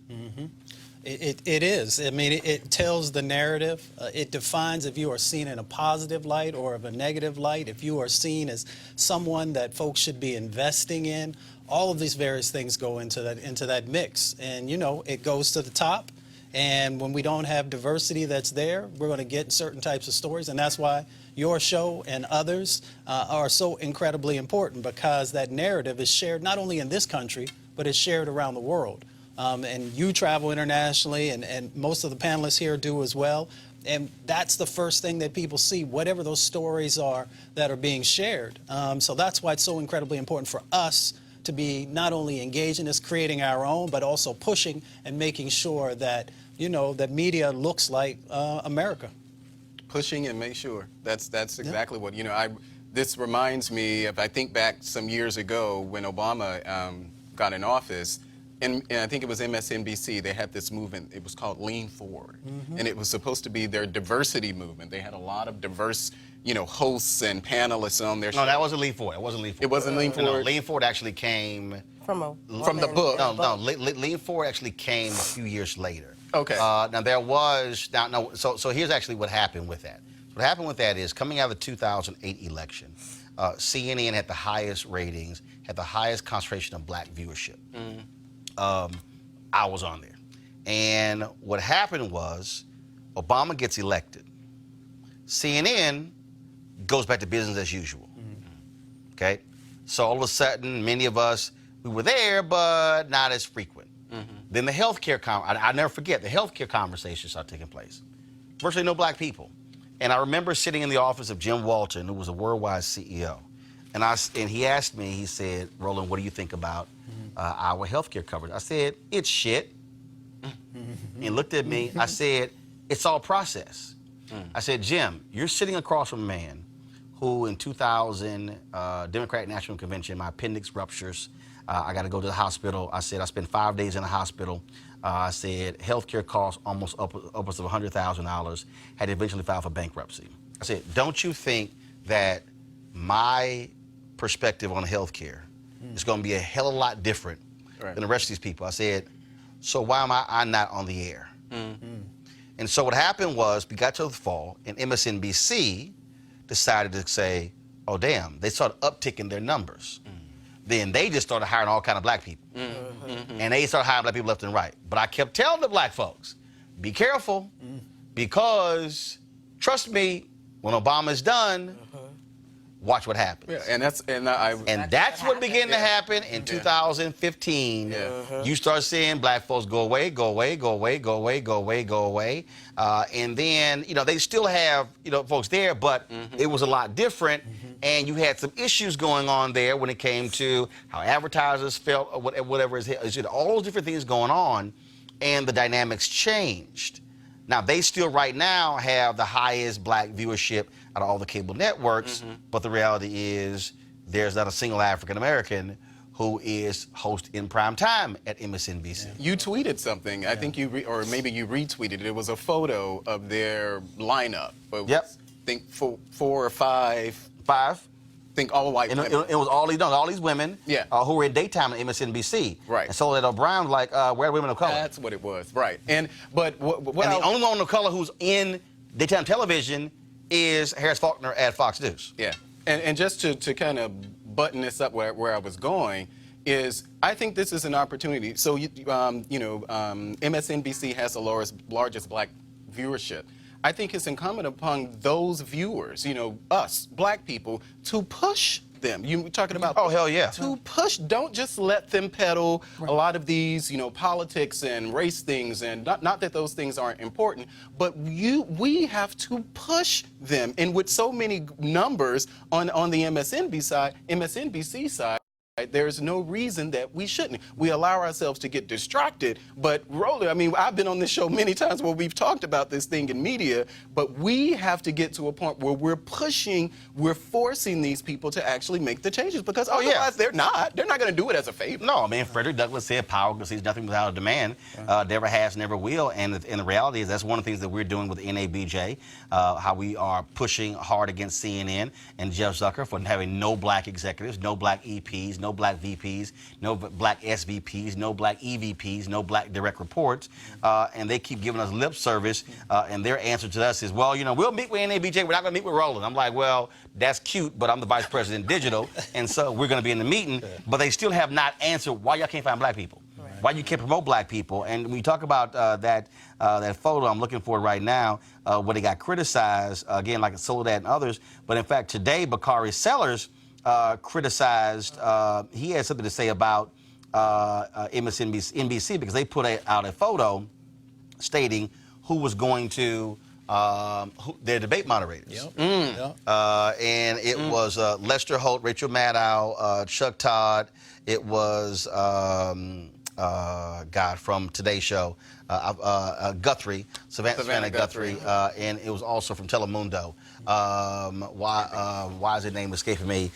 It is. I mean, it tells the narrative. It defines if you are seen in a positive light or of a negative light, if you are seen as someone that folks should be investing in. All of these various things go into that mix. And, it goes to the top And when we don't have diversity that's there, we're going to get certain types of stories. And that's why your show and others are so incredibly important, because that narrative is shared not only in this country, but it's shared around the world. And you travel internationally, and most of the panelists here do as well. And that's the first thing that people see, whatever those stories are that are being shared. So that's why it's so incredibly important for us to be not only engaged in this, creating our own, but also pushing and making sure that, that media looks like America. Pushing and make sure. That's exactly what, this reminds me of, I think back some years ago when Obama got in office, and I think it was MSNBC, they had this movement, it was called Lean Forward. And it was supposed to be their diversity movement. They had a lot of diverse, hosts and panelists on their show. No, that wasn't Lean Forward. It wasn't Lean Forward. It wasn't Lean Forward? No, Lean Forward actually came... From the book. No, Lean Forward actually came a few years later. Okay. Now there was... So here's actually what happened with that. What happened with that is, coming out of the 2008 election, CNN had the highest ratings, had the highest concentration of black viewership. I was on there. And what happened was, Obama gets elected. CNN goes back to business as usual. Okay? So all of a sudden, many of us, we were there, but not as frequent. Then the healthcare, I never forget, the healthcare conversations started taking place. Virtually no black people. And I remember sitting in the office of Jim Walton, who was a worldwide CEO. And he asked me, he said, Roland, what do you think about our healthcare coverage? I said, it's shit. He looked at me, I said, it's all process. I said, Jim, you're sitting across from a man who in 2000, Democratic National Convention, my appendix ruptures. I got to go to the hospital. I said, I spent 5 days in the hospital. I said, healthcare costs almost upwards of $100,000, had to eventually file for bankruptcy. I said, don't you think that my perspective on healthcare is going to be a hell of a lot different than the rest of these people? I said, so why am I not on the air? And so what happened was, we got to the fall, and MSNBC decided to say, oh, damn, they started upticking their numbers. Then they just started hiring all kind of black people. And they started hiring black people left and right. But I kept telling the black folks, be careful, because trust me, when Obama's done, watch what happens. Yeah, and that's what began to happen in 2015. You start seeing black folks go away, go away, go away, go away, go away, go away. And then, they still have, folks there, but it was a lot different. And you had some issues going on there when it came to how advertisers felt, or whatever it is. All those different things going on, and the dynamics changed. Now, they still right now have the highest black viewership out of all the cable networks, but the reality is there's not a single African American who is host in prime time at MSNBC. You tweeted something. I think or maybe you retweeted it. It was a photo of their lineup. I think 4 or 5. I think all white women. It was all these women who were in daytime at MSNBC. Right. And so that O'Brien was like, where are women of color? That's what it was, right. But the only woman of color who's in daytime television is Harris Faulkner at Fox News. Yeah. And just to kind of button this up where I was going, is I think this is an opportunity. So, MSNBC has the largest black viewership. I think it's incumbent upon those viewers, us, black people, to push them. You talking about? Oh, hell yeah. To push, don't just let them peddle a lot of these, politics and race things, and not that those things aren't important, but we have to push them. And with so many numbers on the MSNBC side, there's no reason that we shouldn't. We allow ourselves to get distracted, but Roland, I've been on this show many times where we've talked about this thing in media, but we have to get to a point where we're forcing these people to actually make the changes, because otherwise they're not going to do it as a favor. No, Frederick Douglass said power concedes nothing without a demand, never has, never will, and the reality is that's one of the things that we're doing with NABJ, how we are pushing hard against CNN and Jeff Zucker for having no black executives, no black EPs, no black VPs, no black SVPs, no black EVPs, no black direct reports, and they keep giving us lip service, and their answer to us is, well, we'll meet with NABJ, we're not going to meet with Roland. I'm like, well, that's cute, but I'm the vice president digital, and so we're going to be in the meeting, but they still have not answered why y'all can't find black people. why you can't promote black people. And when you talk about that photo, I'm looking for it right now, where they got criticized, again, like Soledad and others. But in fact, today, Bakari Sellers criticized, he had something to say about MSNBC because they put out a photo stating who was going to their debate moderators. Yep. And it was Lester Holt, Rachel Maddow, Chuck Todd. It was, from Today Show, Guthrie, Savannah Guthrie, and it was also from Telemundo. Why is his name escaping me?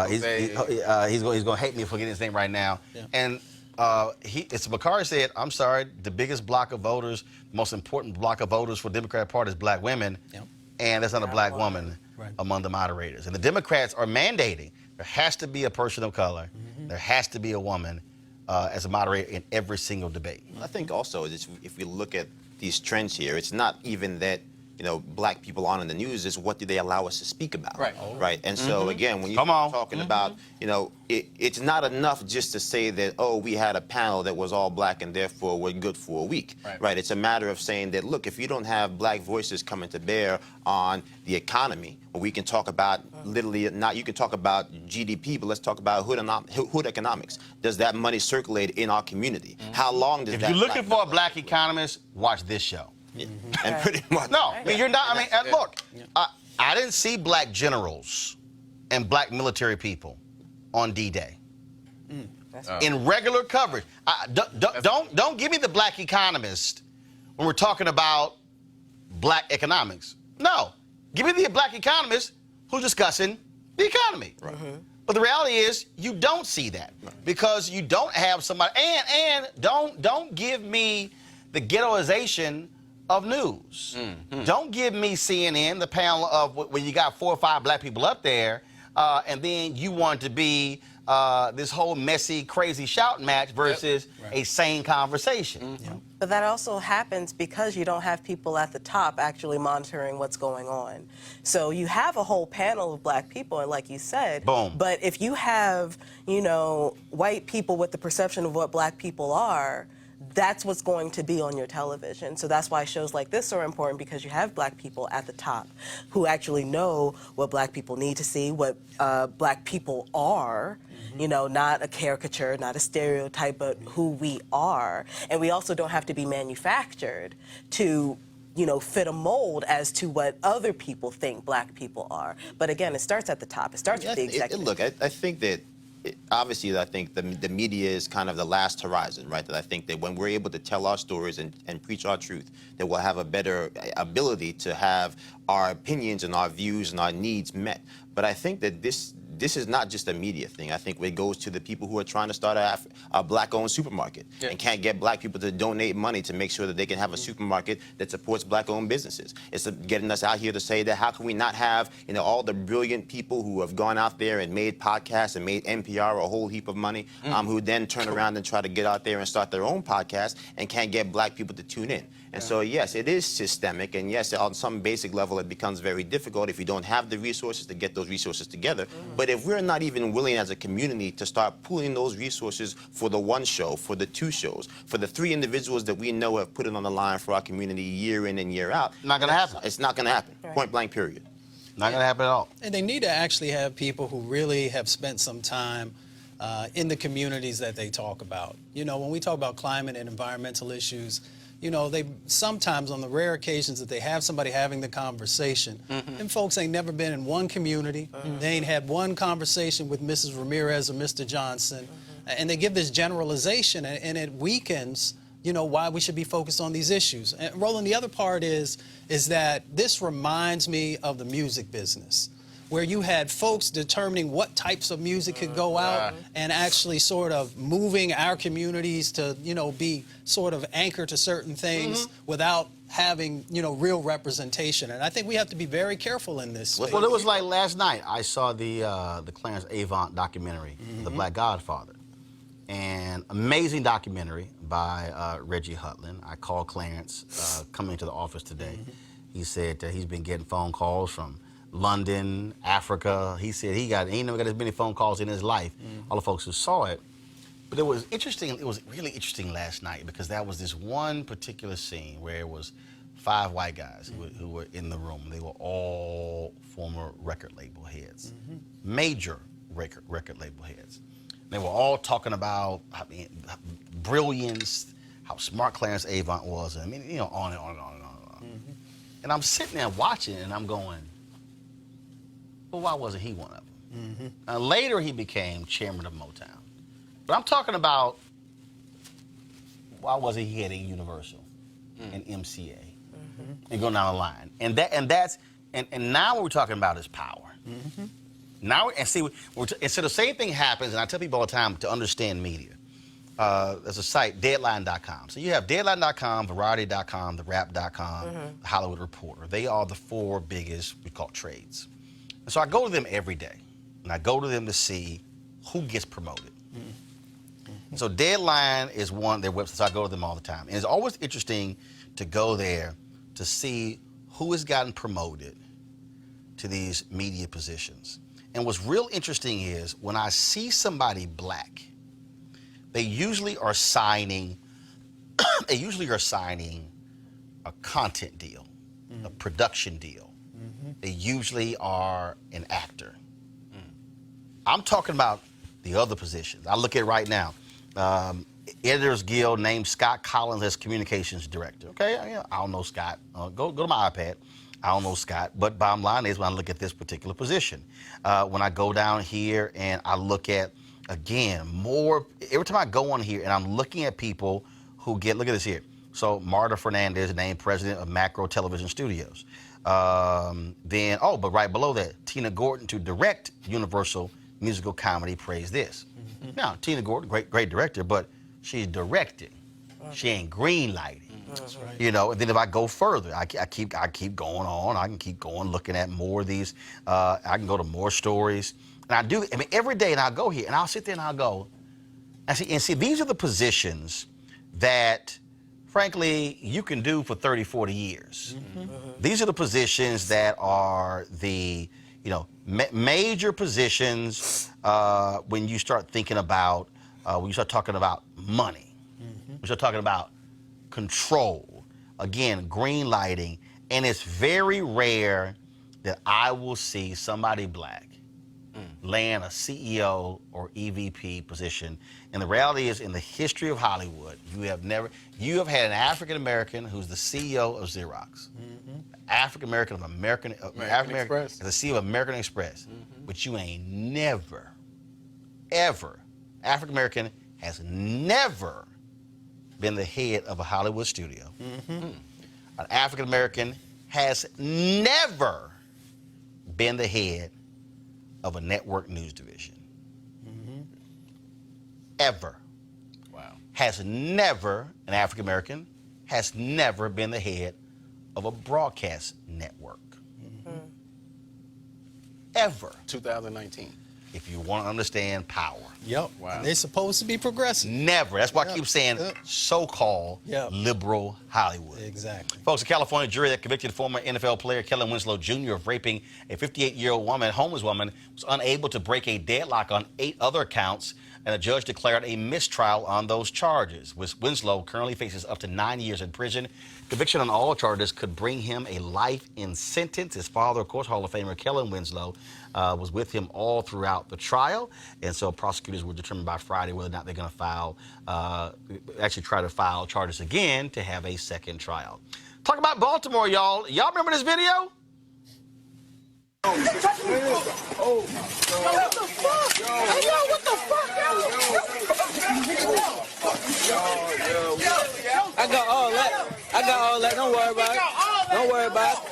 He's going to hate me for getting his name right now. Yeah. And Bakari said, I'm sorry, the biggest block of voters, the most important block of voters for the Democratic Party is black women, and there's not a black woman among the moderators. And the Democrats are mandating there has to be a person of color, there has to be a woman as a moderator in every single debate. I think also if we look at these trends here, it's not even that black people aren't in the news, is what do they allow us to speak about? Right. And so again, when you're talking about, it's not enough just to say that, oh, we had a panel that was all black and therefore we're good for a week. Right. It's a matter of saying that, look, if you don't have black voices coming to bear on the economy, we can talk about literally you can talk about GDP, but let's talk about hood economics. Does that money circulate in our community? How long does that? If you're looking for a black economist, watch this show. And pretty much. No, I mean, you're not. I mean, look, I didn't see black generals and black military people on D-Day in regular coverage. Don't give me the black economist when we're talking about black economics. No, give me the black economist who's discussing the economy. But the reality is, you don't see that because you don't have somebody. And don't give me the ghettoization of news. Don't give me CNN, the panel of when you got 4 or 5 black people up there, and then you want to be this whole messy, crazy shouting match versus a sane conversation. But that also happens because you don't have people at the top actually monitoring what's going on. So you have a whole panel of black people, and like you said, boom. But if you have, white people with the perception of what black people are, that's what's going to be on your television. So that's why shows like this are important, because you have black people at the top who actually know what black people need to see, what black people are, not a caricature, not a stereotype, but who we are. And we also don't have to be manufactured to fit a mold as to what other people think black people are. But again, it starts at the top. It starts with the executive. Look, I think that obviously, I think the media is kind of the last horizon, right? That I think that when we're able to tell our stories and preach our truth, that we'll have a better ability to have our opinions and our views and our needs met. But I think that this is not just a media thing. I think it goes to the people who are trying to start a black-owned supermarket and can't get black people to donate money to make sure that they can have a supermarket that supports black-owned businesses. It's getting us out here to say that how can we not have all the brilliant people who have gone out there and made podcasts and made NPR a whole heap of money, who then turn around and try to get out there and start their own podcast and can't get black people to tune in. And so, yes, it is systemic, and yes, on some basic level, it becomes very difficult if you don't have the resources to get those resources together. But if we're not even willing as a community to start pooling those resources for the 1 show, for the 2 shows, for the 3 individuals that we know have put it on the line for our community year in and year out, not going to happen. It's not going to happen. Point blank, period. Not going to happen at all. And they need to actually have people who really have spent some time in the communities that they talk about. When we talk about climate and environmental issues, they sometimes, on the rare occasions that they have somebody having the conversation, and folks ain't never been in one community, they ain't had one conversation with Mrs. Ramirez or Mr. Johnson, and they give this generalization, and it weakens, why we should be focused on these issues. And Roland, the other part is that this reminds me of the music business, where you had folks determining what types of music could go out and actually sort of moving our communities to, be sort of anchored to certain things without having, real representation. And I think we have to be very careful in this space. Well, it was like last night, I saw the Clarence Avant documentary, The Black Godfather. And amazing documentary by Reggie Hutland. I called Clarence coming into the office today. He said he's been getting phone calls from London, Africa. He said he ain't never got as many phone calls in his life. All the folks who saw it. But it was interesting. It was really interesting last night because that was this one particular scene where it was 5 white guys who were in the room. They were all former record label heads, major record label heads. They were all talking about brilliance, how smart Clarence Avant was. I mean, you know, on and on and on and on and on. And I'm sitting there watching, and I'm going, well, why wasn't he one of them? Now, later, he became chairman of Motown. But I'm talking about why wasn't he heading Universal and MCA and going down the line? And now what we're talking about is power. Now and see, and so the same thing happens, and I tell people all the time to understand media. There's a site, Deadline.com. So you have Deadline.com, Variety.com, TheWrap.com, The Hollywood Reporter. They are the 4 biggest, we call trades. And so I go to them every day, and I go to them to see who gets promoted. So Deadline is one of their websites. So I go to them all the time. And it's always interesting to go there to see who has gotten promoted to these media positions. And what's real interesting is when I see somebody black, they usually are signing a content deal, a production deal. They usually are an actor. I'm talking about the other positions. I look at it right now. Editors Guild named Scott Collins as communications director. Okay, I don't know Scott. Go to my iPad. I don't know Scott. But bottom line is when I look at this particular position, when I go down here and I look at, again, more, every time I go on here and I'm looking at people who get, look at this here. So Marta Fernandez named president of Macro Television Studios. But right below that, Tina Gordon to direct Universal Musical Comedy, praise this. Now, Tina Gordon, great director, but she's directing. She ain't green lighting. That's right. You know, and then if I go further, I keep going on. I can keep going, looking at more of these. I can go to more stories. And I do, I mean, every day, and I'll go here, and I'll sit there and I'll go, and see, these are the positions that, frankly, you can do for 30, 40 years. These are the positions that are the, you know, major positions when you start thinking about, when you start talking about money. When you start talking about control. Again, green lighting. And it's very rare that I will see somebody black land a CEO or EVP position. And the reality is, in the history of Hollywood, you have had an African American who's the CEO of Xerox. African American of American Express. The CEO of American Express. But you ain't never, ever, African American has never been the head of a Hollywood studio. An African American has never been the head of a network news division. Ever. Wow. Has never, an African American, has never been the head of a broadcast network. Ever. 2019. If you want to understand power. Yep. Wow. They're supposed to be progressive. Never. That's why I keep saying so-called liberal Hollywood. Exactly. Folks, a California jury that convicted former NFL player Kellen Winslow Jr. of raping a 58-year-old woman, homeless woman, was unable to break a deadlock on 8 other counts, and a judge declared a mistrial on those charges. Winslow currently faces up to 9 years in prison. Conviction on all charges could bring him a life in sentence. His father, of course, Hall of Famer Kellen Winslow, was with him all throughout the trial. And so prosecutors will determine by Friday whether or not they're going to file, try to file charges again to have a second trial. Talk about Baltimore, y'all. Y'all remember this video? What the fuck? Hey, yo, what the fuck, I got all that. Don't worry about it. Don't worry about it.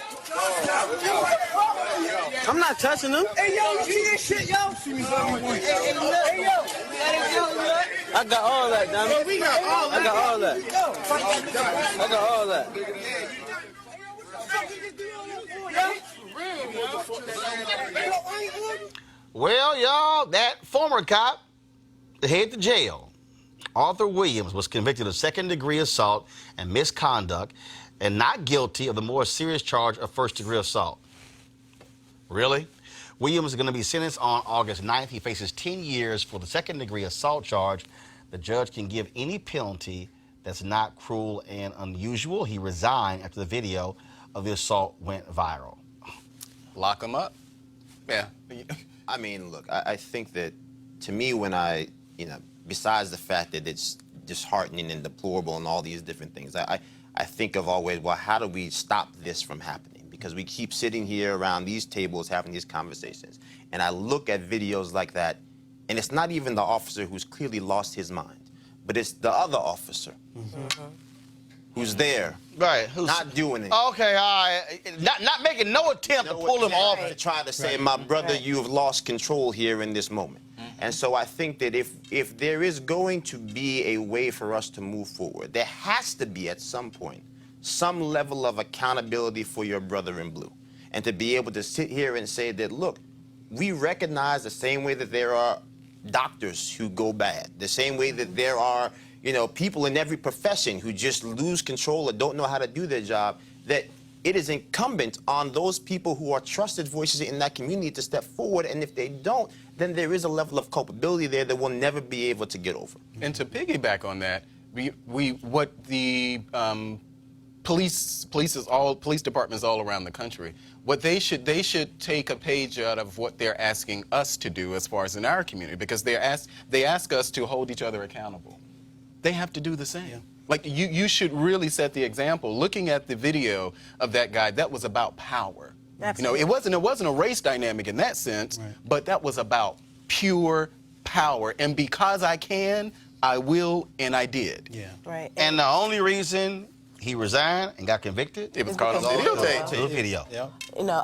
I'm not touching them. Hey, yo, you see this shit, yo? Hey, yo. I got all that, damn it. I got all that. I got all that. Well, y'all, that former cop that headed to jail, Arthur Williams, was convicted of second-degree assault and misconduct and not guilty of the more serious charge of first-degree assault. Really? Williams is going to be sentenced on August 9th. He faces 10 years for the second-degree assault charge. the judge can give any penalty that's not cruel and unusual. He resigned after the video of the assault went viral. Lock him up. Yeah. I mean, look, I think that, to me, when besides the fact that it's disheartening and deplorable and all these different things, I think of always, well, how do we stop this from happening? Because we keep sitting here around these tables having these conversations, and I look at videos like that, and it's not even the officer who's clearly lost his mind, but it's the other officer who's there, right? Who's not doing it. Okay, all right. Not making no attempt to pull him off. To try to say, my brother, you have lost control here in this moment. And so I think that if there is going to be a way for us to move forward, there has to be at some point some level of accountability for your brother in blue. And to be able to sit here and say that, look, we recognize the same way that there are doctors who go bad, the same way that there are, people in every profession who just lose control or don't know how to do their job, that it is incumbent on those people who are trusted voices in that community to step forward. And if they don't, then there is a level of culpability there that we'll never be able to get over. And to piggyback on that, what the police departments all around the country, what they should take a page out of what they're asking us to do as far as in our community, because they ask us to hold each other accountable. They have to do the same. Yeah. Like you should really set the example. Looking at the video of that guy, that was about power. Absolutely. It wasn't a race dynamic in that sense, right, but that was about pure power. And because I can, I will, and I did. Yeah. Right. And the only reason he resigned and got convicted, it was caught on videotape. Video. Yeah.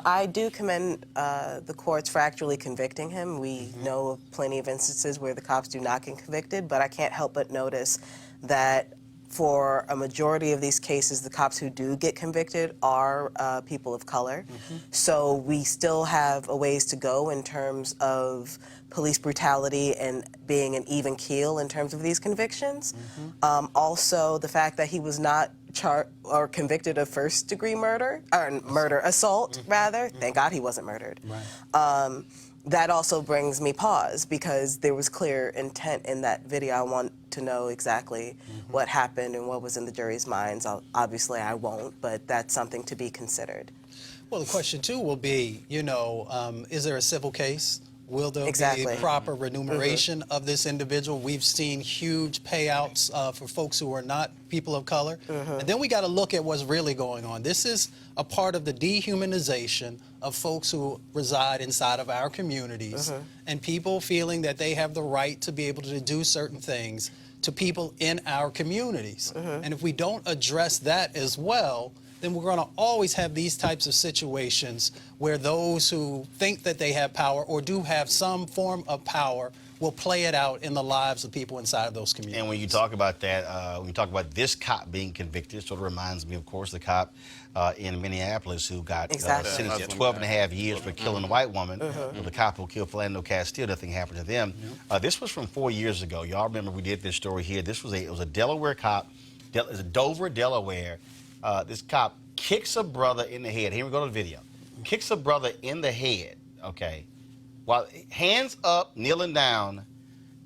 I do commend the courts for actually convicting him. We know of plenty of instances where the cops do not get convicted, but I can't help but notice that for a majority of these cases, the cops who do get convicted are people of color. So we still have a ways to go in terms of police brutality and being an even keel in terms of these convictions. Also, the fact that he was not convicted of first-degree murder, or assault, rather. Thank God he wasn't murdered. Right. That also brings me pause, because there was clear intent in that video. I want to know exactly what happened and what was in the jury's minds. Obviously, I won't, but that's something to be considered. Well, the question, too, will be, is there a civil case? Will there Exactly. be proper remuneration of this individual? We've seen huge payouts for folks who are not people of color. And then we got to look at what's really going on. This is a part of the dehumanization of folks who reside inside of our communities, and people feeling that they have the right to be able to do certain things to people in our communities. And if we don't address that as well, then we're going to always have these types of situations where those who think that they have power or do have some form of power will play it out in the lives of people inside of those communities. And when you talk about that, when you talk about this cop being convicted, it sort of reminds me, of course, the cop in Minneapolis who got sentenced to 12 and a half years for killing a white woman. The cop who killed Philando Castile, nothing happened to them. This was from 4 years ago. Y'all remember we did this story here. It was a Delaware cop. It was Dover, Delaware. This cop kicks a brother in the head. Here we go to the video. Kicks a brother in the head, okay, while hands up, kneeling down,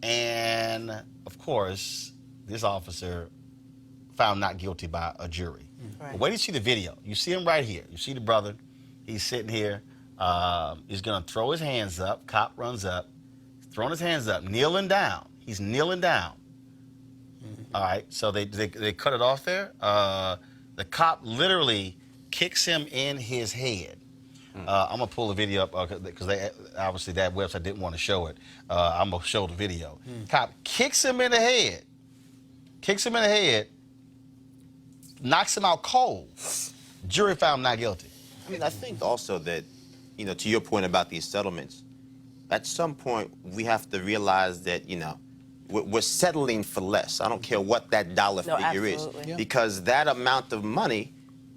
and, of course, this officer found not guilty by a jury. But wait till you see the video. You see him right here. You see the brother. He's sitting here. He's going to throw his hands up. Cop runs up. He's throwing his hands up, kneeling down. He's kneeling down. All right, so they cut it off there. The cop literally kicks him in his head. I'm going to pull the video up because obviously that website didn't want to show it. I'm going to show the video. Cop kicks him in the head. Kicks him in the head. Knocks him out cold. Jury found him not guilty. I mean, I think also that, to your point about these settlements, at some point we have to realize that, we're settling for less. I don't care what that dollar figure is, because that amount of money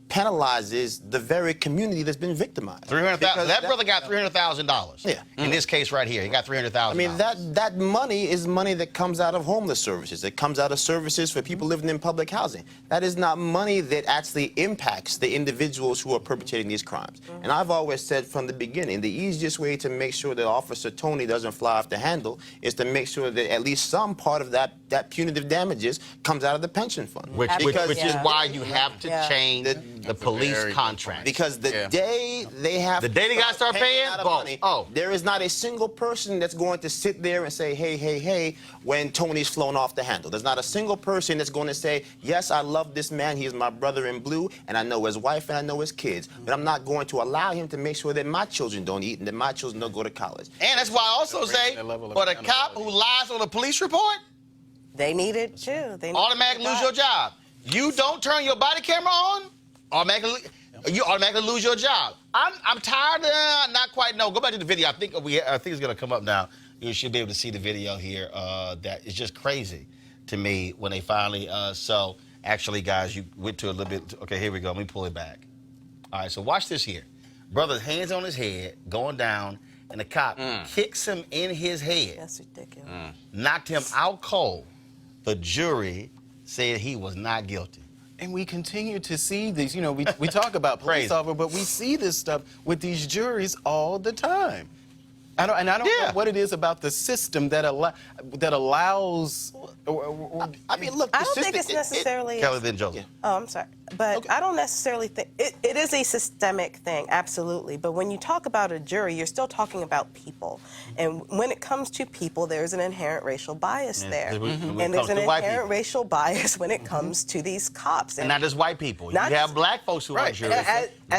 penalizes the very community that's been victimized. That brother got $300,000. Yeah. In this case right here, he got $300,000. I mean, that money is money that comes out of homeless services. It comes out of services for people living in public housing. That is not money that actually impacts the individuals who are perpetrating these crimes. And I've always said from the beginning, the easiest way to make sure that Officer Tony doesn't fly off the handle is to make sure that at least some part of that punitive damages comes out of the pension fund. Which is why you have to change the police contract. Because the day they have the day they got to start paying out of money, there is not a single person that's going to sit there and say, hey, hey, hey, when Tony's flown off the handle. There's not a single person that's going to say, yes, I love this man, he is my brother in blue, and I know his wife and I know his kids, but I'm not going to allow him to make sure that my children don't eat and that my children don't go to college. And that's why I also say, for the cop who lies on a police report, they need it too. They automatically lose your job. You don't turn your body camera on, you automatically lose your job. I'm tired of not quite. No, go back to the video. I think it's gonna come up now. You should be able to see the video here. That is just crazy to me when they finally. So actually, guys, you went to a little bit. Okay, here we go. Let me pull it back. All right, so watch this here. Brother's hands on his head, going down, and the cop kicks him in his head. That's ridiculous. Knocked him out cold. The jury said he was not guilty. And we continue to see these, you know, we talk about police officers, but we see this stuff with these juries all the time. I don't know what it is about the system that allows. I mean, look, I don't think it's necessarily. Kelly Lynn Joseph. Oh, I'm sorry. But I don't necessarily think it is a systemic thing, absolutely. But when you talk about a jury, you're still talking about people. And when it comes to people, there's an inherent racial bias there. And there's an inherent racial bias when it comes to these cops. And not just white people. You have black folks who are juries.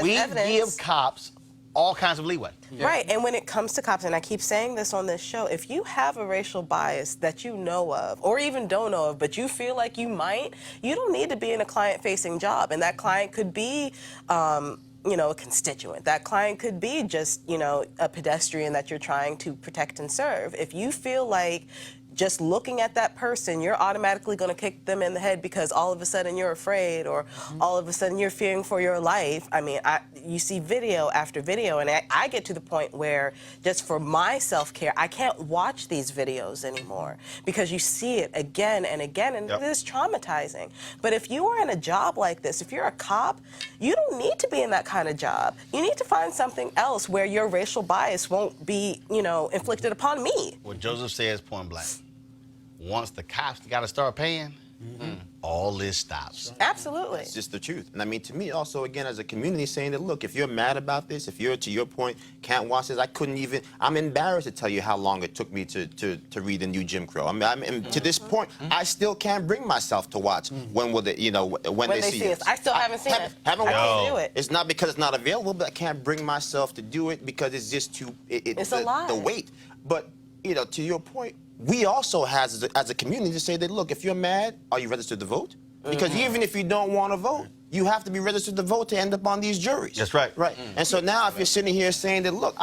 We give cops all kinds of leeway. Right, and when it comes to cops, and I keep saying this on this show, if you have a racial bias that you know of, or even don't know of, but you feel like you might, you don't need to be in a client-facing job. And that client could be, you know, a constituent. That client could be just, you know, a pedestrian that you're trying to protect and serve. If you feel like just looking at that person, you're automatically going to kick them in the head because all of a sudden you're afraid or all of a sudden you're fearing for your life. I mean, you see video after video, and I get to the point where just for my self-care, I can't watch these videos anymore because you see it again and again, and it is traumatizing. But if you are in a job like this, if you're a cop, you don't need to be in that kind of job. You need to find something else where your racial bias won't be, you know, inflicted upon me. What Joseph says, point blank. Once the cops got to start paying, all this stops. Absolutely. It's just the truth. And I mean, to me, also, again, as a community, saying that, look, if you're mad about this, if you're, to your point, can't watch this, I'm embarrassed to tell you how long it took me to read the new Jim Crow. I mean, to this point, I still can't bring myself to watch when will they, you know, when they see it. I still haven't seen it. Haven't I can't do watched it. It's not because it's not available, but I can't bring myself to do it because it's just too, it's a lie. The weight. But, you know, to your point, we also have, as a community, to say that, look, if you're mad, are you registered to vote? Because even if you don't want to vote, you have to be registered to vote to end up on these juries. That's right. Right. And so now if you're sitting here saying that, look,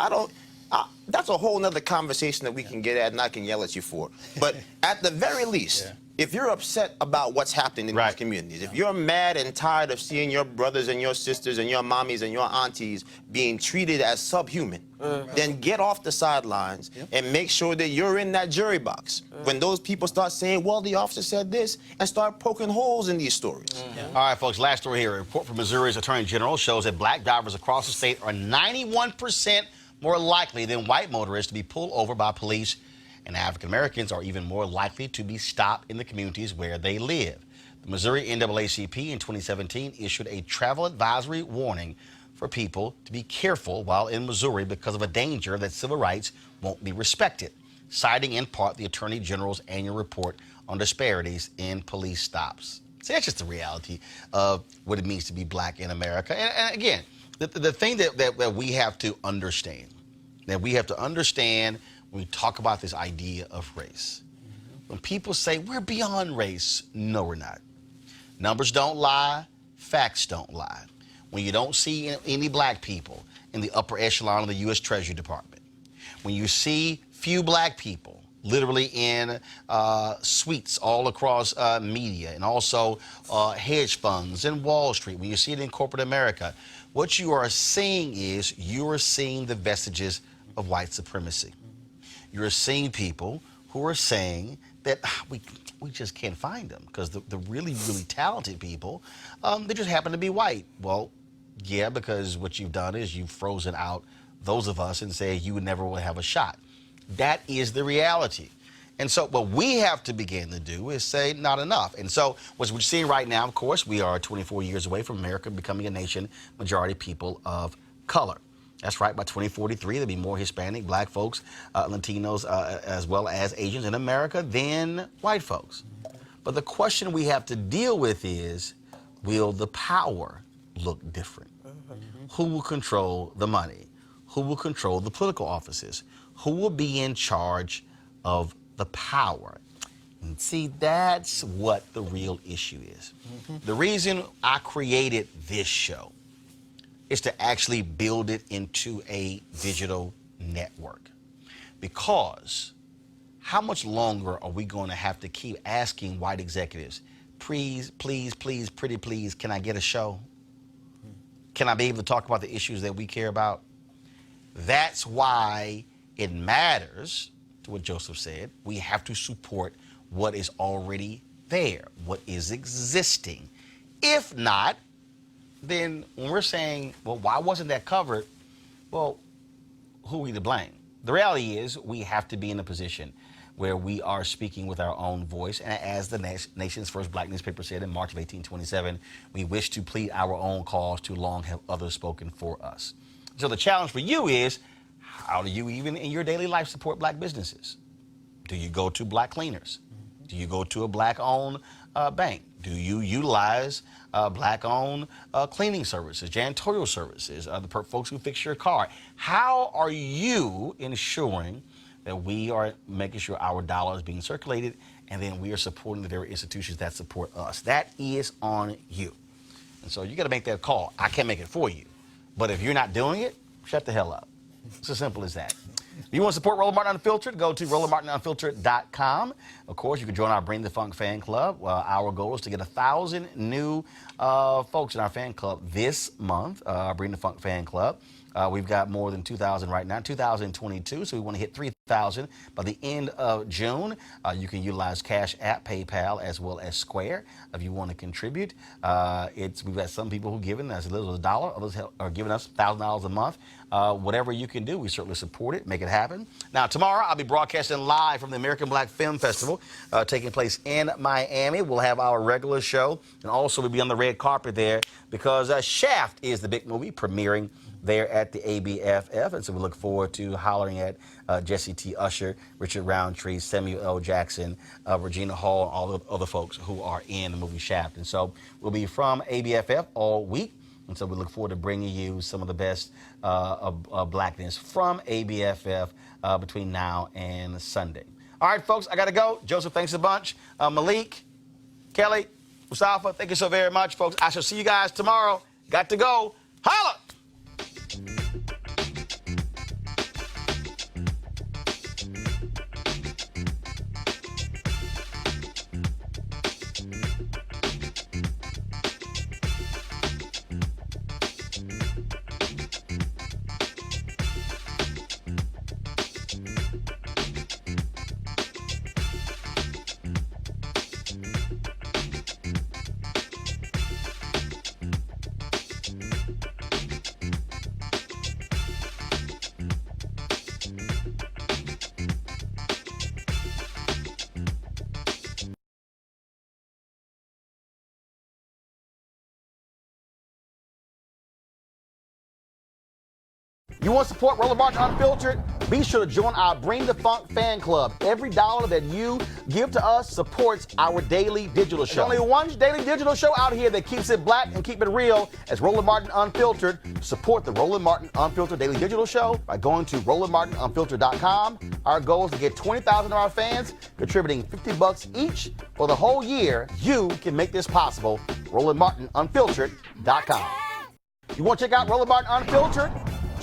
that's a whole nother conversation that we can get at and I can yell at you for. But at the very least, if you're upset about what's happening in these communities, if you're mad and tired of seeing your brothers and your sisters and your mommies and your aunties being treated as subhuman, then get off the sidelines and make sure that you're in that jury box. When those people start saying, well, the officer said this, and start poking holes in these stories. All right, folks, last story here. A report from Missouri's Attorney General shows that black drivers across the state are 91% more likely than white motorists to be pulled over by police, and African Americans are even more likely to be stopped in the communities where they live. The Missouri NAACP in 2017 issued a travel advisory warning for people to be careful while in Missouri because of a danger that civil rights won't be respected, citing in part the Attorney General's annual report on disparities in police stops. See, that's just the reality of what it means to be black in America. And again, the thing that we have to understand, when we talk about this idea of race. When people say, we're beyond race, no, we're not. Numbers don't lie, facts don't lie. When you don't see any black people in the upper echelon of the U.S. Treasury Department, when you see few black people literally in suites all across media, and also hedge funds and Wall Street. When you see it in corporate America, what you are seeing is you're seeing the vestiges of white supremacy. You're seeing people who are saying that we just can't find them because the really, really talented people, they just happen to be white. Well, yeah, because what you've done is you've frozen out those of us and say you would never will have a shot. That is the reality. And so what we have to begin to do is say not enough. And so what we're seeing right now, of course, we are 24 years away from America becoming a nation majority people of color. That's right, by 2043, there'll be more Hispanic, black folks, Latinos, as well as Asians in America than white folks. But the question we have to deal with is, will the power look different? Who will control the money? Who will control the political offices? Who will be in charge of the power? And see, that's what the real issue is. The reason I created this show is to actually build it into a digital network. Because how much longer are we going to have to keep asking white executives, please, please, please, pretty please, can I get a show? Can I be able to talk about the issues that we care about? That's why it matters, to what Joseph said, we have to support what is already there, what is existing. If not, then when we're saying, well, why wasn't that covered? Well, who are we to blame? The reality is we have to be in a position where we are speaking with our own voice. And as the nation's first black newspaper said in March of 1827, we wish to plead our own cause, too long have others spoken for us. So the challenge for you is, how do you even in your daily life support black businesses? Do you go to black cleaners? Do you go to a black-owned bank? Do you utilize black-owned cleaning services, janitorial services, the folks who fix your car? How are you ensuring that we are making sure our dollar is being circulated and then we are supporting the very institutions that support us? That is on you. And so you got to make that call. I can't make it for you. But if you're not doing it, shut the hell up. It's as simple as that. If you want to support Roland Martin Unfiltered, go to RolandMartinUnfiltered.com. Of course, you can join our Bring the Funk fan club. Our goal is to get 1,000 new folks in our fan club this month, Bring the Funk fan club. We've got more than 2,000 right now, 2,022, so we want to hit 3,000 by the end of June. You can utilize Cash App, PayPal, as well as Square if you want to contribute. We've got some people who are giving us as little as $1, others are giving us $1,000 a month. Whatever you can do, we certainly support it, make it happen. Now, tomorrow I'll be broadcasting live from the American Black Film Festival taking place in Miami. We'll have our regular show, and also we'll be on the red carpet there because Shaft is the big movie premiering there at the ABFF, and so we look forward to hollering at Jesse T. Usher, Richard Roundtree, Samuel L. Jackson, Regina Hall, and all the other folks who are in the movie Shaft. And so we'll be from ABFF all week, and so we look forward to bringing you some of the best of blackness from ABFF between now and Sunday. All right, folks, I got to go. Joseph, thanks a bunch. Malik, Kelly, Mustafa, thank you so very much, folks. I shall see you guys tomorrow. Got to go. Holla! You want to support Roland Martin Unfiltered? Be sure to join our Bring the Funk fan club. Every dollar that you give to us supports our daily digital show. There's only one daily digital show out here that keeps it black and keep it real as Roland Martin Unfiltered. Support the Roland Martin Unfiltered daily digital show by going to RolandMartinUnfiltered.com. Our goal is to get 20,000 of our fans contributing $50 each for the whole year. You can make this possible. RolandMartinUnfiltered.com. You want to check out Roland Martin Unfiltered?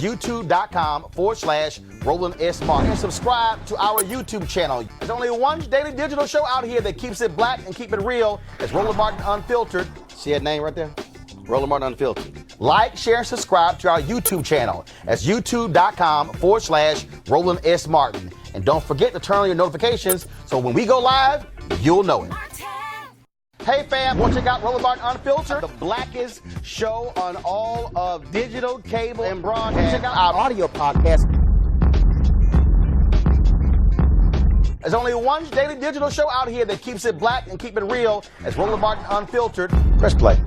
youtube.com/Roland S. Martin. And subscribe to our YouTube channel. There's only one daily digital show out here that keeps it black and keep it real. It's Roland Martin Unfiltered. See that name right there? Roland Martin Unfiltered. Like, share, and subscribe to our YouTube channel. That's youtube.com/Roland S. Martin. And don't forget to turn on your notifications so when we go live, you'll know it. Hey fam, want to check out Roland Martin Unfiltered, the blackest show on all of digital, cable, and broadcast. Check out our audio podcast. There's only one daily digital show out here that keeps it black and keep it real. It's Roland Martin Unfiltered. Press play.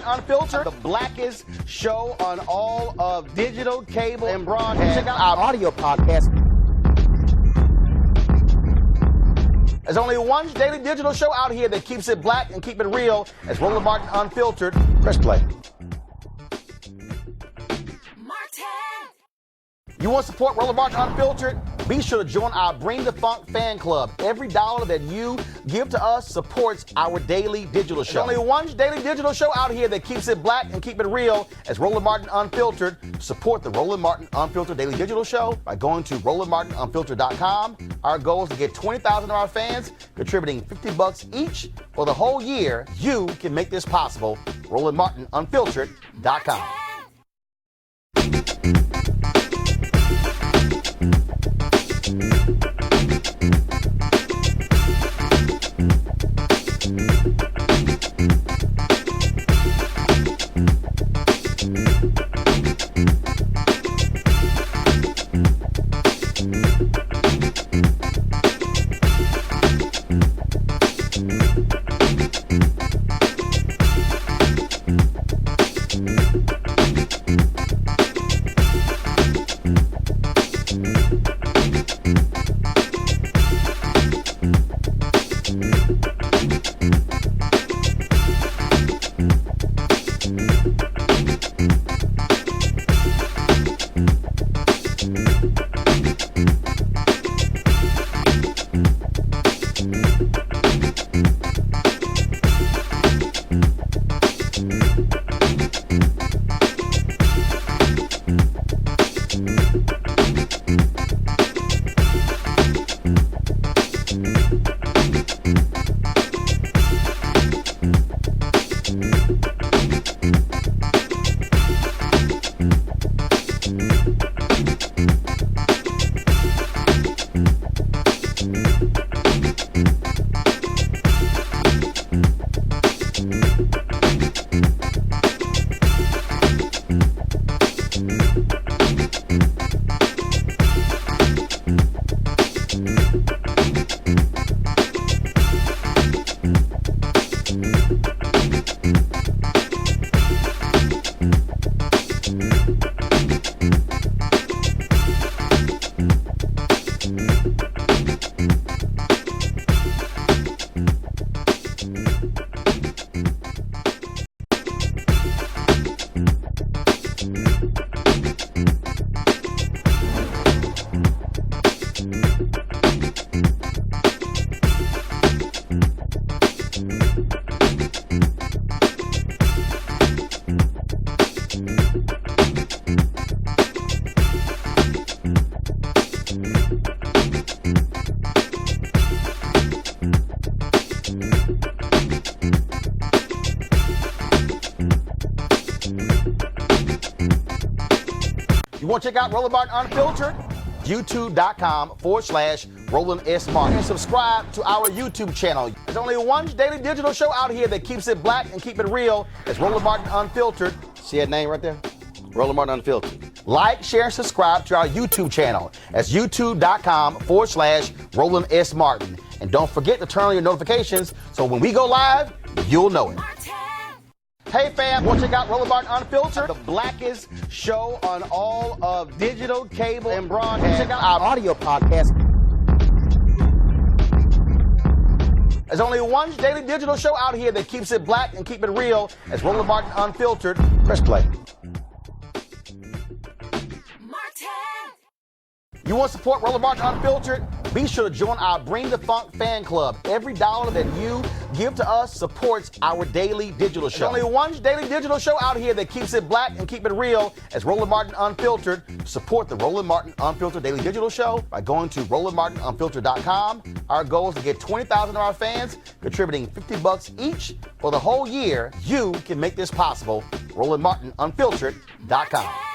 Martin Unfiltered, the blackest show on all of digital, cable, and broadcast. Check out our audio podcast. There's only one daily digital show out here that keeps it black and keep it real. It's Roland Martin Unfiltered. Press play. You want to support Roland Martin Unfiltered? Be sure to join our Bring the Funk fan club. Every dollar that you give to us supports our daily digital show. There's only one daily digital show out here that keeps it black and keep it real. It's Roland Martin Unfiltered. Support the Roland Martin Unfiltered daily digital show by going to RolandMartinUnfiltered.com. Our goal is to get 20,000 of our fans contributing $50 each for the whole year. You can make this possible. RolandMartinUnfiltered.com. You want to check out Roland Martin Unfiltered? YouTube.com/Roland S. Martin. And subscribe to our YouTube channel. There's only one daily digital show out here that keeps it black and keep it real. It's Roland Martin Unfiltered. See that name right there? Roland Martin Unfiltered. Like, share, and subscribe to our YouTube channel. That's YouTube.com/Roland S. Martin. And don't forget to turn on your notifications so when we go live, you'll know it. Hey fam, want to check out Roland Martin Unfiltered, the blackest show on all of digital, cable, and broadcast. Check out our audio podcast. There's only one daily digital show out here that keeps it black and keep it real. It's Roland Martin Unfiltered. Press play. You want to support Roland Martin Unfiltered? Be sure to join our Bring the Funk fan club. Every dollar that you give to us supports our daily digital show. There's only one daily digital show out here that keeps it black and keep it real. It's Roland Martin Unfiltered. Support the Roland Martin Unfiltered daily digital show by going to RolandMartinUnfiltered.com. Our goal is to get 20,000 of our fans contributing $50 each for the whole year. You can make this possible. RolandMartinUnfiltered.com.